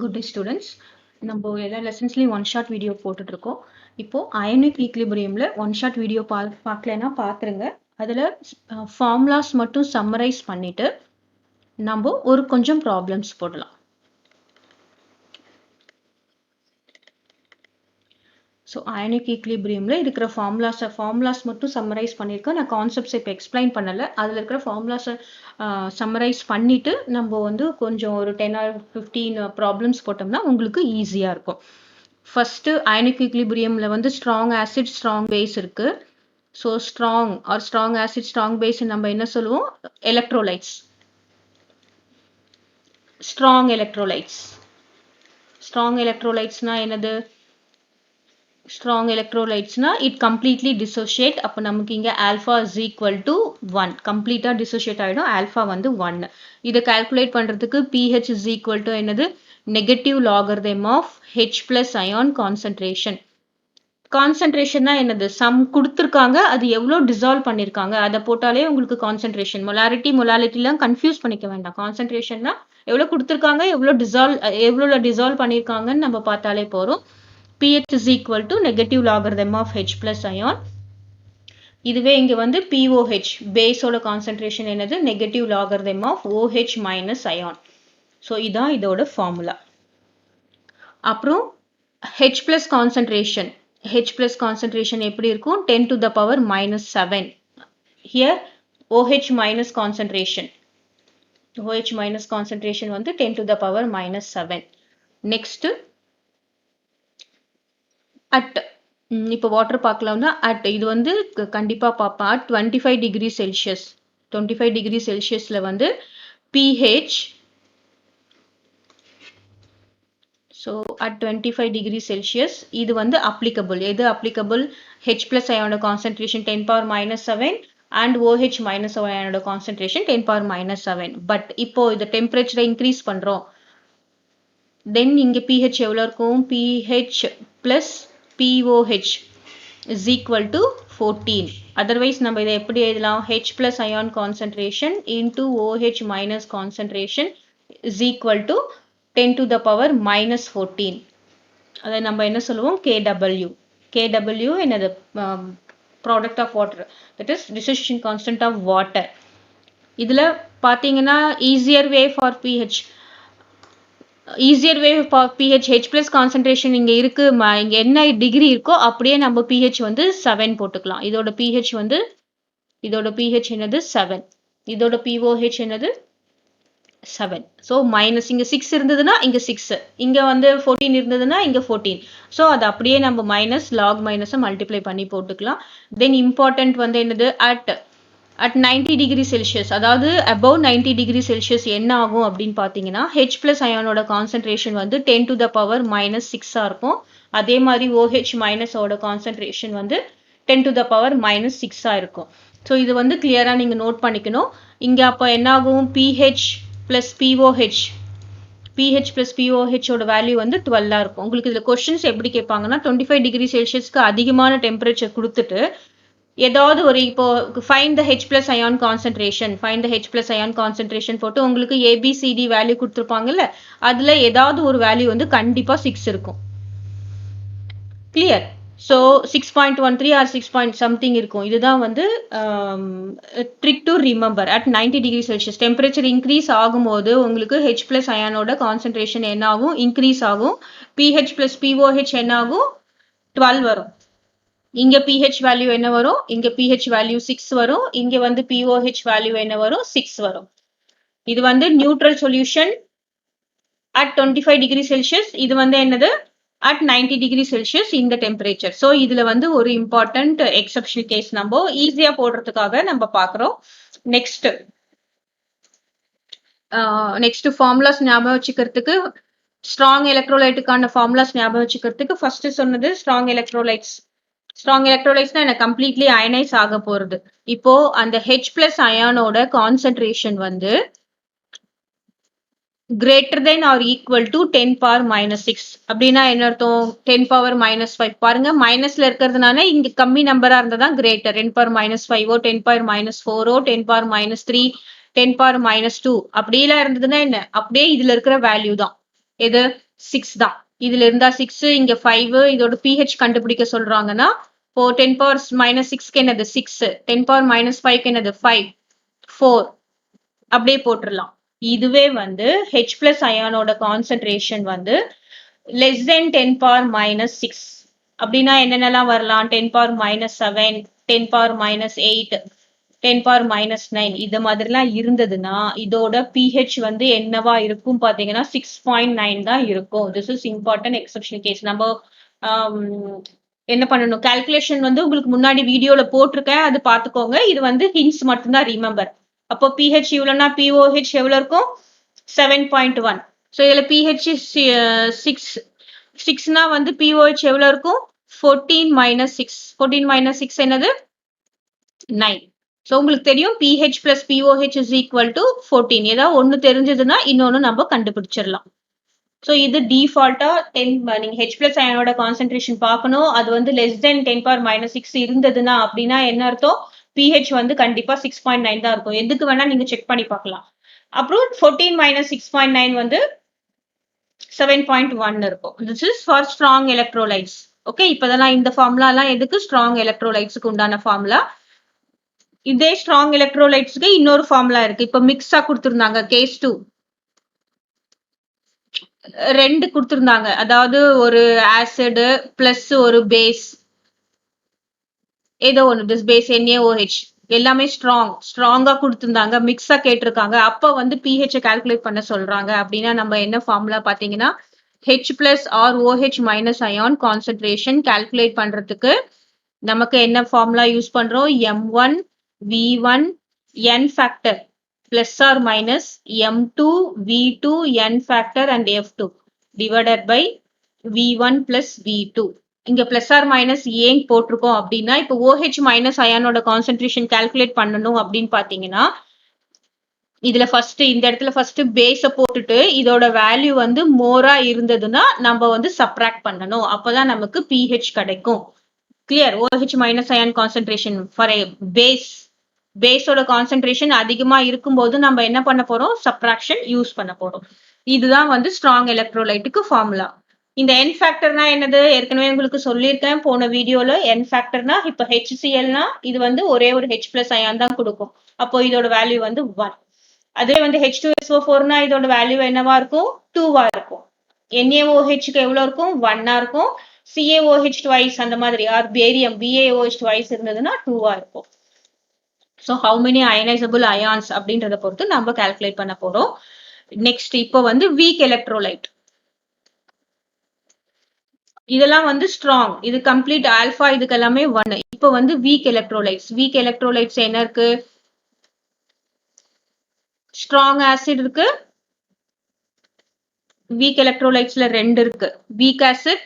Good day students. நம்ம எல்லா லெசன்ஸ்லையும் one shot video போட்டுட்ருக்கோம். இப்போது அயனிக் ஈக்லிபிரியமில் ஒன் ஷாட் வீடியோ பார்க்கலன்னா பார்த்துருங்க. அதில் ஃபார்முலாஸ் மட்டும் சம்மரைஸ் பண்ணிவிட்டு நம்ம ஒரு கொஞ்சம் ப்ராப்ளம்ஸ் போடலாம். ஸோ அயனிக் ஈக்லிபிரியமில் இருக்கிற ஃபார்முலாஸ் மட்டும் சம்மரைஸ் பண்ணியிருக்கேன். நான் கான்செப்ட்ஸ் இப்போ எக்ஸ்பிளைன் பண்ணலை. அதில் இருக்கிற ஃபார்முலாஸை சம்மரைஸ் பண்ணிவிட்டு நம்ம வந்து கொஞ்சம் ஒரு 10 or 15 ப்ராப்ளம்ஸ் போட்டோம்னா உங்களுக்கு ஈஸியாக இருக்கும். ஃபஸ்ட்டு அயனிக் ஈக்லிபிரியமில் வந்து ஸ்ட்ராங் ஆசிட் ஸ்ட்ராங் பேஸ் இருக்குது. So strong acid strong base நம்ம என்ன சொல்லுவோம்? எலக்ட்ரோலைட்ஸ். ஸ்ட்ராங் எலக்ட்ரோலைட்ஸ்னால் என்னது? strong electrolytes na it completely dissociate. அப்ப நமக்கு இங்க alpha is equal to 1 கம்ப்ளீட்டா dissociate ஆயிடும். alpha வந்து 1. இதை calculate பண்றதுக்கு pH is equal to என்னது? negative logarithm of H plus ion concentration. கான்சன்ட்ரேஷன்னா என்னது? சம் கொடுத்துருக்காங்க, அது எவ்வளோ டிசால்வ் பண்ணியிருக்காங்க அதை போட்டாலே உங்களுக்கு கான்சன்ட்ரேஷன். மொலாலிட்டிலாம் கன்ஃபியூஸ் பண்ணிக்க வேண்டாம். கான்சன்ட்ரேஷன்னா எவ்வளோ கொடுத்துருக்காங்க, எவ்வளோ டிசால்வ் பண்ணியிருக்காங்கன்னு நம்ம பார்த்தாலே போகிறோம். pH is equal to negative logarithm of H plus ion. இதுவே இங்க வந்து POH பேஸோட கான்சன்ட்ரேஷன் என்னது? negative logarithm of OH minus ion. So இதான் இதோட ஃபார்முலா. அப்புறம் H plus concentration எப்படி இருக்கும்? 10 to the power minus 7. Here OH minus concentration வந்து 10 to the power minus 7. Next at இப்போ வாட்டர் பார்க்கலாம்னா இது வந்து கண்டிப்பாக பார்ப்பேன். அட் 25 டிகிரி செல்சியஸ் 25 டிகிரி செல்சியஸில் வந்து pH. So at 25 degree Celsius இது வந்து அப்ளிகபிள். எது அப்ளிகபிள்? ஹெச் பிளஸ் அயோனோட concentration 10 power minus 7 and OH minus அயோனோட கான்சன்ட்ரேஷன் 10 power minus 7. பட் இப்போ இந்த டெம்பரேச்சரை இன்க்ரீஸ் பண்ணுறோம். தென் இங்கே பிஹெச் எவ்வளோ இருக்கும்? PH plus POH is equal to 14. Otherwise நம்ம இதை எப்படி எழுதலாம்? H plus ion concentration into OH minus concentration is equal to 10 to the power minus 14. அதை நம்ம என்ன சொல்லுவோம்? KW என்னது? Product of water, that is dissociation constant of water. இதில் பார்த்தீங்கன்னா easier way for pH H plus concentration இங்க இருக்கு. இங்க என்ன டிகிரி இருக்கோ அப்படியே நம்ம pH வந்து 7 போட்டுக்கலாம். இதோட pH என்னது? 7. இதோட POH என்னது? 7. ஸோ மைனஸ் இங்க 6 இருந்ததுன்னா இங்க 6, இங்க வந்து 14 இருந்ததுன்னா இங்க 14. ஸோ அது அப்படியே நம்ம மைனஸ் லாக் மைனஸை மல்டிப்ளை பண்ணி போட்டுக்கலாம். தென் இம்பார்ட்டன்ட் வந்து என்னது? அட் 90 டிகிரி செல்சியஸ், அதாவது அபவ் 90 டிகிரி செல்சியஸ் என்ன ஆகும் அப்படின்னு பார்த்தீங்கன்னா ஹெச் பிளஸ் அயானோட கான்சன்ட்ரேஷன் வந்து 10 to the power minus 6 இருக்கும். அதே மாதிரி OH மைனஸோட கான்சன்ட்ரேஷன் வந்து 10 to the power minus 6 இருக்கும். ஸோ இது வந்து கிளியராக நீங்கள் நோட் பண்ணிக்கணும். இங்கே அப்போ என்ன ஆகும்? பிஹெச் பிளஸ் பிஓஹெச்சோட வேல்யூ வந்து 12 இருக்கும். உங்களுக்கு இதில் கொஸ்டின்ஸ் எப்படி கேட்பாங்கன்னா 25 டிகிரி செல்சியஸ்க்கு அதிகமான டெம்பரேச்சர் கொடுத்துட்டு ஏதாவது ஒரு இப்போ find the H plus ion concentration போட்டு உங்களுக்கு ஏபிசிடி வேல்யூ கொடுத்துருப்பாங்கல்ல, அதில் ஏதாவது ஒரு வேல்யூ வந்து கண்டிப்பாக 6 இருக்கும். கிளியர்? ஸோ 6.13 ஆர் 6 something இருக்கும். இதுதான் வந்து trick to remember. At 90 degree Celsius temperature increase ஆகும்போது உங்களுக்கு ஹெச் பிளஸ் அயானோட கான்சன்ட்ரேஷன் என்ன ஆகும்? இன்க்ரீஸ் ஆகும். பிஹெச் பிளஸ் பிஓஹெச் என்ன ஆகும்? 12 வரும். இங்க pH வேல்யூ என்ன வரும்? இங்க pH வேல்யூ 6 வரும். இங்க வந்து POH வேல்யூ என்ன வரும்? 6 வரும். இது வந்து neutral solution at 25 degree Celsius. இது வந்து என்னது? அட் 90 டிகிரி செல்சியஸ் இந்த டெம்பரேச்சர். ஸோ இதுல வந்து ஒரு இம்பார்ட்டன்ட் எக்ஸப்ஷனல் கேஸ் நம்ம ஈஸியா போடுறதுக்காக நம்ம பார்க்குறோம். நெக்ஸ்ட் ஃபார்முலாஸ் ஞாபகம் வச்சுக்கிறதுக்கு, ஸ்ட்ராங் எலக்ட்ரோலைட்டுக்கான ஃபார்முலாஸ் ஞாபகம் வச்சுக்கிறதுக்கு ஃபர்ஸ்ட் சொன்னது ஸ்ட்ராங் எலக்ட்ரோலைட்ஸ்னா என்ன? கம்ப்ளீட்லி அயனைஸ் ஆக போறது. இப்போ அந்த H பிளஸ் அயானோட கான்சன்ட்ரேஷன் வந்து greater than or equal to 10 power minus 6. அப்படின்னா என்ன அர்த்தம்? 10 power minus 5. பாருங்க மைனஸ்ல இருக்கிறதுனால இங்க கம்மி நம்பரா இருந்ததான் greater. 10 power minus 5 10 power minus 4 10 power minus 3 10 power minus 2 அப்படியெல்லாம் இருந்ததுன்னா என்ன? அப்படியே இதுல இருக்கிற வேல்யூ தான் எது? 6 தான். இதுல இருந்தா 6 இங்க 5 இதோட pH கண்டுபிடிக்க சொல்றாங்கன்னா இப்போ 10 power minus 6க்கு என்னது 6 10 power minus 5க்கு என்னது 5 4 அப்படியே போட்டுடலாம். இதுவே வந்து H plus அயானோட கான்சென்ட்ரேஷன் வந்து less than 10 power minus 6 அப்படின்னா என்னென்னலாம் வரலாம் 10 power minus 7 10 power minus 8 10 power minus 9 இது மாதிரிலாம் இருந்ததுன்னா இதோட pH வந்து என்னவா இருக்கும் பாத்தீங்கன்னா 6.9 தான் இருக்கும். This is important exception case. நம்ம என்ன பண்ணணும் calculation வந்து உங்களுக்கு முன்னாடி வீடியோல போட்டிருக்கேன் அது பாத்துக்கோங்க. இது வந்து hints மட்டும்தான் ரிமெம்பர். அப்போ pH இவ்வளோனா POH எவ்வளவு இருக்கும் 7.1. ஸோ இதுல pH 6னா வந்து POH எவ்வளவு இருக்கும் 14 minus 6 14 minus 6 என்னது 9. ஸோ உங்களுக்கு தெரியும் pH plus POH is equal to 14. ஏதாவது ஒன்று தெரிஞ்சதுன்னா இன்னொன்று நம்ம கண்டுபிடிச்சிடலாம். ஸோ இது டிஃபால்ட்டா 10 நீங்க H plus அயனோட கான்சென்ட்ரேஷன் பார்க்கணும். அது வந்து லெஸ் தென் 10 power minus 6 இருந்ததுன்னா அப்படின்னா என்ன அர்த்தம் pH வந்து கண்டிப்பா 6.9 தான் இருக்கும். எதுக்கு வேணா நீங்க செக் பண்ணி பார்க்கலாம். அப்புறம் 14 minus 6.9 வந்து 7.1 இருக்கும். This is for strong electrolytes. Okay இப்போதான் இந்த ஃபார்முலா எல்லாம் எதுக்கு ஸ்ட்ராங் எலக்ட்ரோலைட்ஸ்க்கு உண்டான ஃபார்முலா. இதே ஸ்ட்ராங் எலக்ட்ரோலைட்ஸ்க்கு இன்னொரு ஃபார்முலா இருக்கு. இப்போ மிக்ஸா கொடுத்திருந்தாங்க கேஸ் 2 ரெண்டு கொடுத்திருந்தாங்க. அதாவது ஒரு ஆசிட் பிளஸ் ஒரு பேஸ் ஏதோ ஒன்று திஸ் பேஸ் NaOH எல்லாமே ஸ்ட்ராங்கா கொடுத்திருந்தாங்க. மிக்ஸா கேட்டிருக்காங்க. அப்ப வந்து pH கால்குலேட் பண்ண சொல்றாங்க. அப்படின்னா நம்ம என்ன ஃபார்முலா பாத்தீங்கன்னா H plus or OH minus ion concentration calculate பண்றதுக்கு நமக்கு என்ன ஃபார்முலா யூஸ் பண்றோம் M1 V1 N factor plus or minus M2 V2 N factor and F2 divided by V1 plus V2. இங்க plus or minus ஏன் போட்டிருக்கோம் அப்படின்னா இப்போ OH minus அயானோட concentration calculate பண்ணணும் அப்படின்னு பாத்தீங்கன்னா இதுல ஃபர்ஸ்ட் இந்த இடத்துல ஃபர்ஸ்ட் பேஸ போட்டுட்டு இதோட வேல்யூ வந்து மோரா இருந்ததுன்னா நம்ம வந்து சப்ராக்ட் பண்ணணும். அப்பதான் நமக்கு pH கிடைக்கும். Clear OH minus ion concentration for a பேஸோட கான்சென்ட்ரேஷன் அதிகமா இருக்கும்போது நம்ம என்ன பண்ண போறோம் சப்ராக்ஷன் யூஸ் பண்ண போறோம். இதுதான் வந்து ஸ்ட்ராங் எலக்ட்ரோலைட்டுக்கு ஃபார்முலா. இந்த N ஃபேக்டர்னா என்னது ஏற்கனவே உங்களுக்கு சொல்லியிருக்கேன் போன வீடியோல. N ஃபேக்டர்னா இப்ப HClனா இது வந்து ஒரே ஒரு H plus அயான் தான் கொடுக்கும். அப்போ இதோட வேல்யூ வந்து 1. அதே வந்து H2SO4னா இதோட வேல்யூ என்னவா இருக்கும் 2வா இருக்கும். NaOHக்கு எவ்வளவு இருக்கும் 1ஆ இருக்கும். CaOH twice அந்த மாதிரி ஆர் பேரியம் BaOH twice இருந்ததுன்னா 2வா இருக்கும். So how many ionisable ions அப்படின்றத பொறுத்து நம்ம கால்குலேட் பண்ண போறோம். நெக்ஸ்ட் இப்போ வந்து வீக் எலக்ட்ரோலைட் இதெல்லாம் வந்து ஸ்ட்ராங். இது கம்ப்ளீட் ஆல்பா இதுக்கு எல்லாமே 1. இப்போ வந்து வீக் எலக்ட்ரோலைட்ஸ் என்ன இருக்கு ஸ்ட்ராங் ஆசிட் இருக்கு. வீக் எலக்ட்ரோலைட்ஸ்ல 2 இருக்கு. வீக் ஆசிட்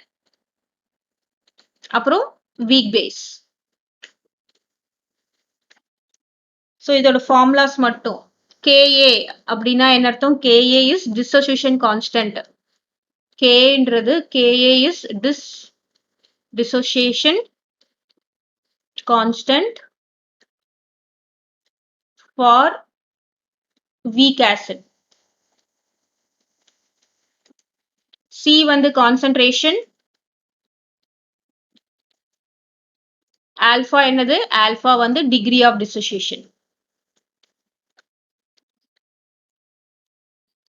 அப்புறம் வீக் பேஸ். ஸோ இதோட ஃபார்முலாஸ் மட்டும் Ka அப்படின்னா என்ன அர்த்தம் Ka is dissociation constant. Kன்றது Ka is dissociation constant for weak acid. C வந்து concentration. ஆல்பா என்னது ஆல்பா வந்து டிகிரி ஆஃப் dissociation.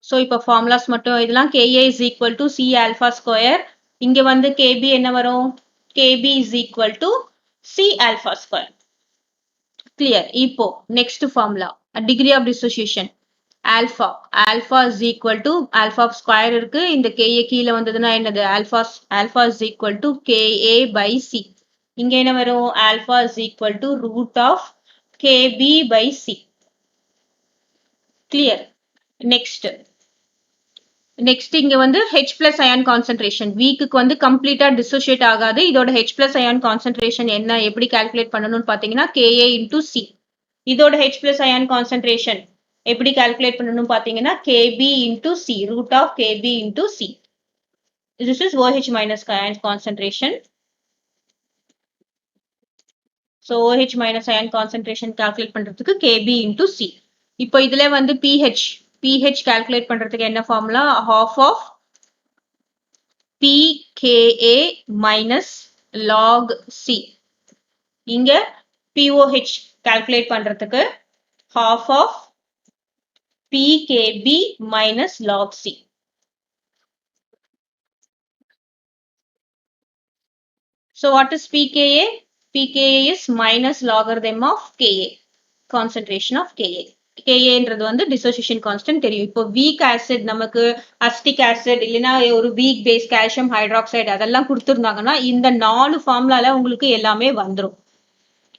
ஸோ இப்போ ஃபார்முலாஸ் மட்டும் இதெல்லாம் Ka is equal to C alpha square. இங்க வந்து Kb என்ன வரும் Kb is equal to C alpha square. Clear. இப்போ next formula degree of dissociation alpha is equal to alpha square இருக்கு. இந்த Ka கீழே வந்ததுன்னா என்னது alpha is equal to Ka by C. இங்க என்ன வரும் alpha is equal to root of Kb by C. Clear. Next இங்க வந்து H plus அயான் கான்சென்ட்ரேஷன் வீக்குக்கு வந்து கம்ப்ளீட்டா டிசோசியேட் ஆகாது. இதோட H plus அயான் கான்சென்ட்ரேஷன் என்ன எப்படி கால்குலேட் பண்ணணும்னு பாத்தீங்கன்னா Ka into C. இதோட H plus அயான் கான்சென்ட்ரேஷன் எப்படி கால்குலேட் பண்ணணும் பாத்தீங்கன்னா Kb into C root of Kb into C. This is OH minus ion concentration. So OH minus ion concentration calculate பண்றதுக்கு Kb into C. இப்போ இதுல வந்து pH calculate பண்றதுக்கு என்ன formula half of pKa minus log C. இங்க POH calculate பண்றதுக்கு half of pKb minus log C. So what is pKa? pKa is minus logarithm of Ka, concentration of Ka. Kaன்றது வந்து dissociation constant தெரியும். இப்போ weak acid நமக்கு acetic acid இல்லைன்னா ஒரு weak base calcium hydroxide அதெல்லாம் கொடுத்திருந்தாங்கன்னா இந்த 4 ஃபார்முலால உங்களுக்கு எல்லாமே வந்துரும்.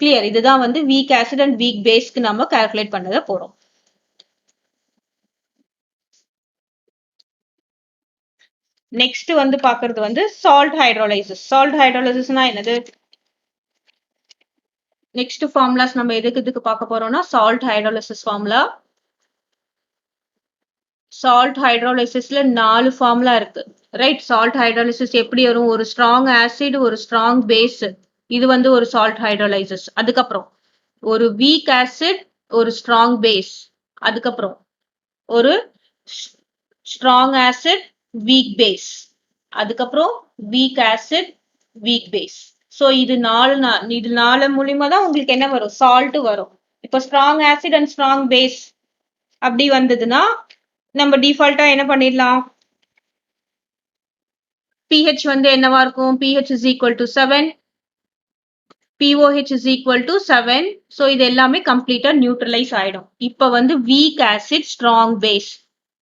கிளியர்? இதுதான் வந்து weak acid and weak baseக்கு நம்ம calculate பண்ணத போறோம். நெக்ஸ்ட் வந்து பாக்குறது வந்து salt hydrolysis. Salt hydrolysisனா என்னது? நெக்ஸ்ட் ஃபார்முலாஸ் நம்ம எதுக்கு பார்க்க போறோம்னா salt hydrolysis ஃபார்முலா. சால்ட் ஹைட்ரோலைசிஸ்ல 4 ஃபார்முலா இருக்கு. ரைட்? சால்ட் ஹைட்ரோலைசிஸ் எப்படி வரும்? ஒரு ஸ்ட்ராங் ஆசிட், ஒரு ஸ்ட்ராங் பேஸ். இது வந்து ஒரு சால்ட் ஹைட்ரோலைசிஸ். அதுக்கப்புறம் ஒரு வீக் ஆசிட், ஒரு ஸ்ட்ராங் பேஸ். அதுக்கப்புறம் ஒரு ஸ்ட்ராங் ஆசிட், வீக் பேஸ். அதுக்கப்புறம் weak acid, weak base. So இது நாலு மூலியமா தான் உங்களுக்கு என்ன வரும்? சால்ட் வரும். இப்போ strong acid and strong base அப்படி வந்ததுன்னா நம்ம டிஃபால்ட்டா என்ன பண்ணிடலாம்? pH வந்து என்னவா இருக்கும்? pH is equal to 7. POH is equal to 7. So இது எல்லாமே கம்ப்ளீட்டா நியூட்ரலைஸ் ஆயிடும். இப்போ வந்து weak acid, strong base.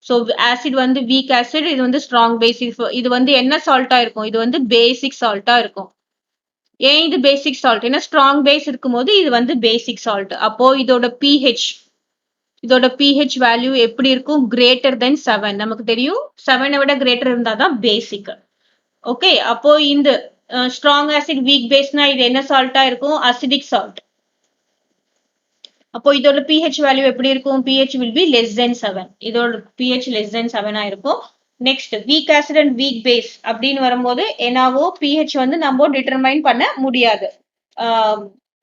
So acid வந்து வீக் ஆசிட், இது வந்து ஸ்ட்ராங் பேஸ். இது வந்து என்ன சால்ட்டா இருக்கும்? இது வந்து பேசிக் சால்ட்டா இருக்கும். ஏன் இது பேசிக் சால்ட்? ஏன்னா ஸ்ட்ராங் பேஸ் இருக்கும்போது இது வந்து பேசிக் சால்ட். அப்போ இதோட pH வேல்யூ எப்படி இருக்கும்? Greater than 7. நமக்கு தெரியும் 7 விட கிரேட்டர் இருந்தா தான் பேசிக். ஓகே, அப்போ இந்த ஸ்ட்ராங் ஆசிட் வீக் பேஸ்னா இது என்ன சால்ட்டா இருக்கும்? Acidic salt. அப்போ இதோட pH வேல்யூ எப்படி இருக்கும்? pH will be less than 7. இதோட pH less than 7 இருக்கும். Next weak acid and weak base அப்படின்னு வரும்போது என்னாவோ pH வந்து நம்ம டிட்டர்மைன் பண்ண முடியாது.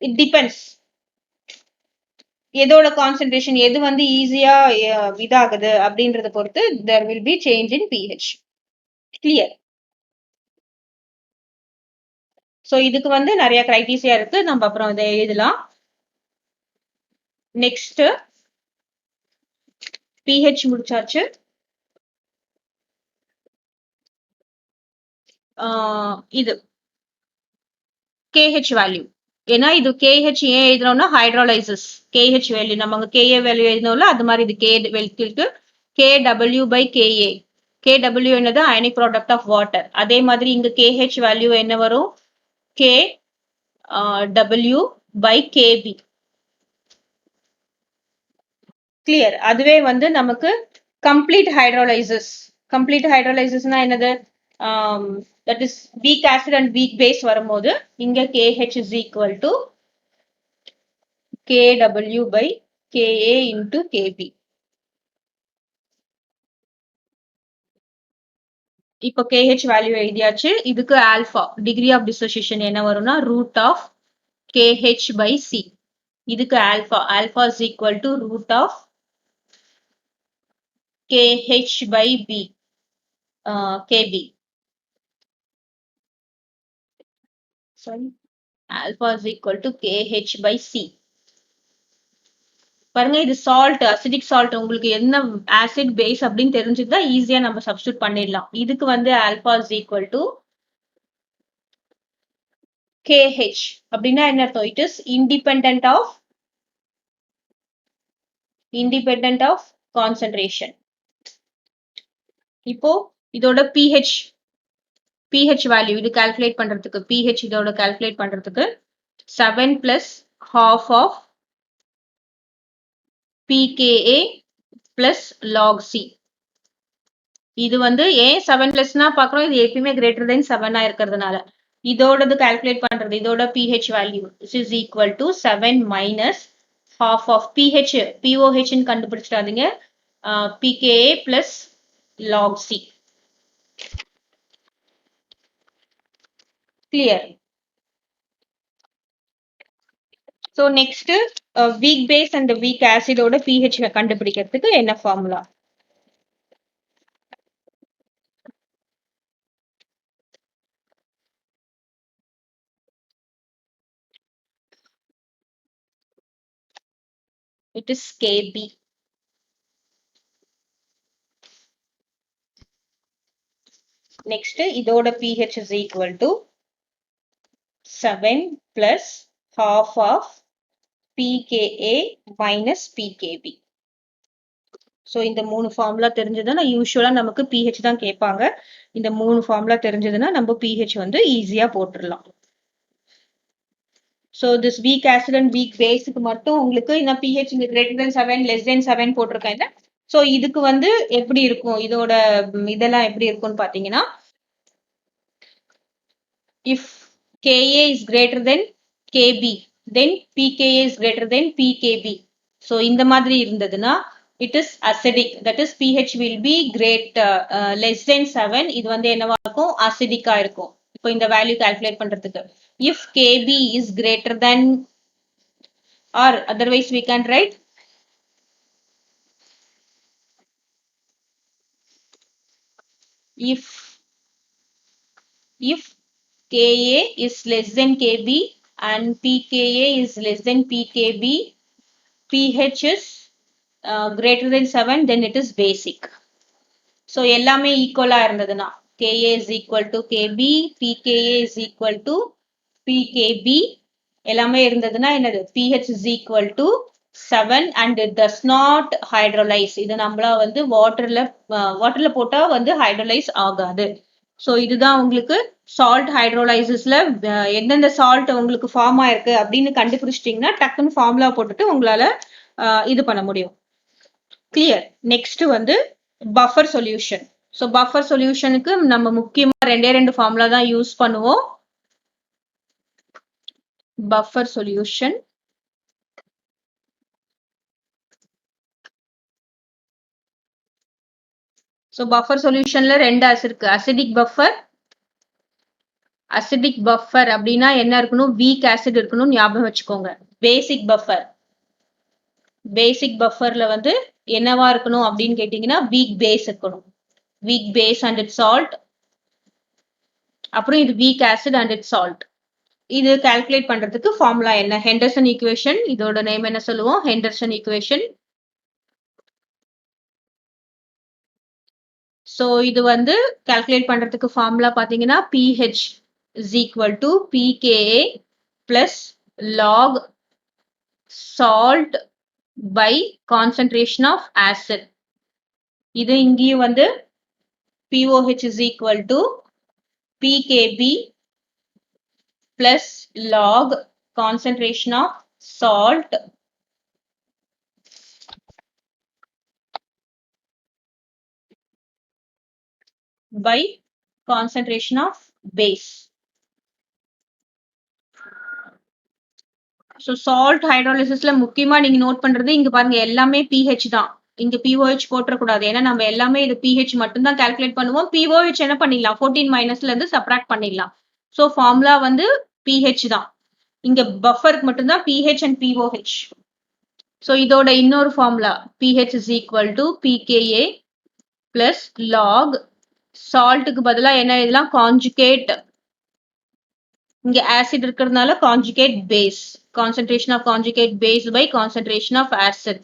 It depends. எதோட கான்சென்ட்ரேஷன் எது வந்து ஈஸியா இதாகுது அப்படின்றத பொறுத்து there will be change in pH. Clear? So இதுக்கு வந்து நிறைய கிரைட்டீரியா இருக்கு. நம்ம அப்புறம் இதை எழுதலாம். நெக்ஸ்ட் pH முடிச்சாச்சு. இது KH வேல்யூ. ஏன்னா இது KH ஏன் எழுதுறோம்னா ஹைட்ரோலைசிஸ். KH வேல்யூ நம்ம Ka வேல்யூ எழுதணும்ல அது மாதிரி இது இருக்கு. KW by Ka. KW என்னது? Ionic product of water. அதே மாதிரி இங்க KH வேல்யூ என்ன வரும்? KW by KB. கிளியர்? அதுவே வந்து நமக்கு கம்ப்ளீட் ஹைட்ரோலைசிஸ். கம்ப்ளீட் ஹைட்ரோலைசிஸ்னா என்னது? that is weak acid and weak base வரும்போது இங்க KH is equal to KW by Ka into Kb. இப்போ KH வேல்யூ எழுதியாச்சு. இதுக்கு ஆல்பா டிகிரி ஆஃப் டிசோசியேஷன் என்ன வரும்னா root of KH by C. இதுக்கு ஆல்பா is equal to root of KH by B. KB. Sorry. Alpha is equal to KH by C. பாருங்க இது salt, acidic salt. உங்களுக்கு என்ன ஆசிட் பேஸ் அப்படின்னு தெரிஞ்சுட்டா ஈஸியா நம்ம சப்ஸ்டியூட் பண்ணிடலாம். இதுக்கு வந்து alpha is equal to KH அப்படின்னா என்ன அர்த்தம்? It is independent of concentration. இப்போ இதோட pH வேல்யூ இது கால்குலேட் பண்றதுக்கு pH இதோட கால்குலேட் பண்றதுக்கு 7 plus half of pKa plus log C. இது வந்து ஏன் 7 பிளஸ்னா பாக்குறோம்? இது எப்பயுமே கிரேட்டர் தென் 7 இருக்கிறதுனால இதோடது கால்குலேட் பண்றது. இதோட pH value is equal to 7 minus half of POH ன்னு கண்டுபிடிச்சிடாதீங்க. pKa plus log C. Clear? So next weak base and weak acid ஓட pH கண்டுபிடிக்கிறதுக்கு என்ன formula? It is Kb. Next, இதோட pH is equal to 7 plus half of pKa minus pKb. So இந்த 3 formula தெரிஞ்சதுன்னா யூஸ்வலா நமக்கு pH தான் கேட்பாங்க. இந்த 3 ஃபார்முலா தெரிஞ்சதுன்னா நம்ம pH வந்து ஈஸியா போட்டுடலாம். So this weak acid and weak பேஸுக்கு மட்டும் உங்களுக்கு இந்த pH இங்க greater than 7 less than 7 போட்டிருக்கேன். ஸோ இதுக்கு வந்து எப்படி இருக்கும், இதோட இதெல்லாம் எப்படி இருக்கும்னு பாத்தீங்கன்னா, if Ka is greater than Kb, then pKa is greater than pKb. So இந்த மாதிரி இருந்ததுன்னா it is acidic, that is pH will be less than 7. இது வந்து என்னவா இருக்கும், acidic ஆ இருக்கும். இப்போ இந்த வேல்யூ கால்குலேட் பண்றதுக்கு if Kb is greater than, or otherwise we can write if Ka is less than Kb and pKa is less than pKb, pH is greater than 7, then it is basic. So எல்லாமே ஈக்குவலா இருந்ததுன்னா Ka is equal to Kb, pKa is equal to pKb, எல்லாமே இருந்ததுன்னா என்னது, pH is equal to 7 and it does not hydrolyze. இது நம்மளா வந்து வாட்டர்ல போட்டா வந்து ஹைட்ரோலைஸ் ஆகாது. ஸோ இதுதான் உங்களுக்கு சால்ட் ஹைட்ரோலைசிஸ்ல எந்தெந்த சால்ட் உங்களுக்கு ஃபார்ம் ஆயிருக்கு அப்படின்னு கண்டுபிடிச்சிட்டிங்கன்னா டக்குன்னு ஃபார்முலா போட்டுட்டு உங்களால இது பண்ண முடியும். கிளியர். நெக்ஸ்ட் வந்து பஃபர் சொல்யூஷன். ஸோ பஃபர் சொல்யூஷனுக்கு நம்ம முக்கியமா ரெண்டு ஃபார்முலா தான் யூஸ் பண்ணுவோம். பஃபர் சொல்யூஷன் ஸோ பஃபர் சொல்யூஷன்ல ரெண்டு இருக்கு, அசிடிக் பஃபர். அசிடிக் பஃபர் அப்படின்னா என்ன இருக்கணும், வீக் ஆசிட் இருக்கணும், ஞாபகம் வச்சுக்கோங்க. பேசிக் பஃபர், பேசிக் பஃபர்ல வந்து என்னவா இருக்கணும் அப்படின்னு கேட்டீங்கன்னா வீக் பேஸ் இருக்கணும், weak base and it salt. அப்புறம் இது weak acid and it salt. இது கால்குலேட் பண்றதுக்கு ஃபார்முலா என்ன, ஹெண்டர்சன் ஈக்குவேஷன். இதோட நேம் என்ன சொல்லுவோம், ஹெண்டர்சன் ஈக்குவேஷன். ஸோ இது வந்து கால்குலேட் பண்றதுக்கு ஃபார்முலா பாத்தீங்கன்னா pH is equal to pKa plus log salt by concentration of acid. இது இங்கேயும் வந்து POH is equal to pKb plus log concentration of salt by concentration of base. So salt ஹைட்ராலிசிஸ்ல முக்கியமா நீங்க நோட் பண்றது இங்க பாருங்க எல்லாமே pH தான். இங்க POH போட்டக்கூடாது, ஏன்னா நம்ம எல்லாமே இது pH மட்டும் தான் கால்குலேட் பண்ணுவோம். POH என்ன பண்ணிடலாம், 14 மைனஸ்ல இருந்து சப்ராக்ட் பண்ணிடலாம். ஸோ ஃபார்முலா வந்து pH தான். இங்க பஃபருக்கு மட்டும்தான் pH and POH. ஸோ இதோட இன்னொரு formula pH is equal to pKa plus log சால்ட்டுக்கு பதிலா என்ன இதெல்லாம் கான்ஜுகேட், இங்க ஆசிட் இருக்கிறதுனால conjugate base, concentration of conjugate base by concentration of acid.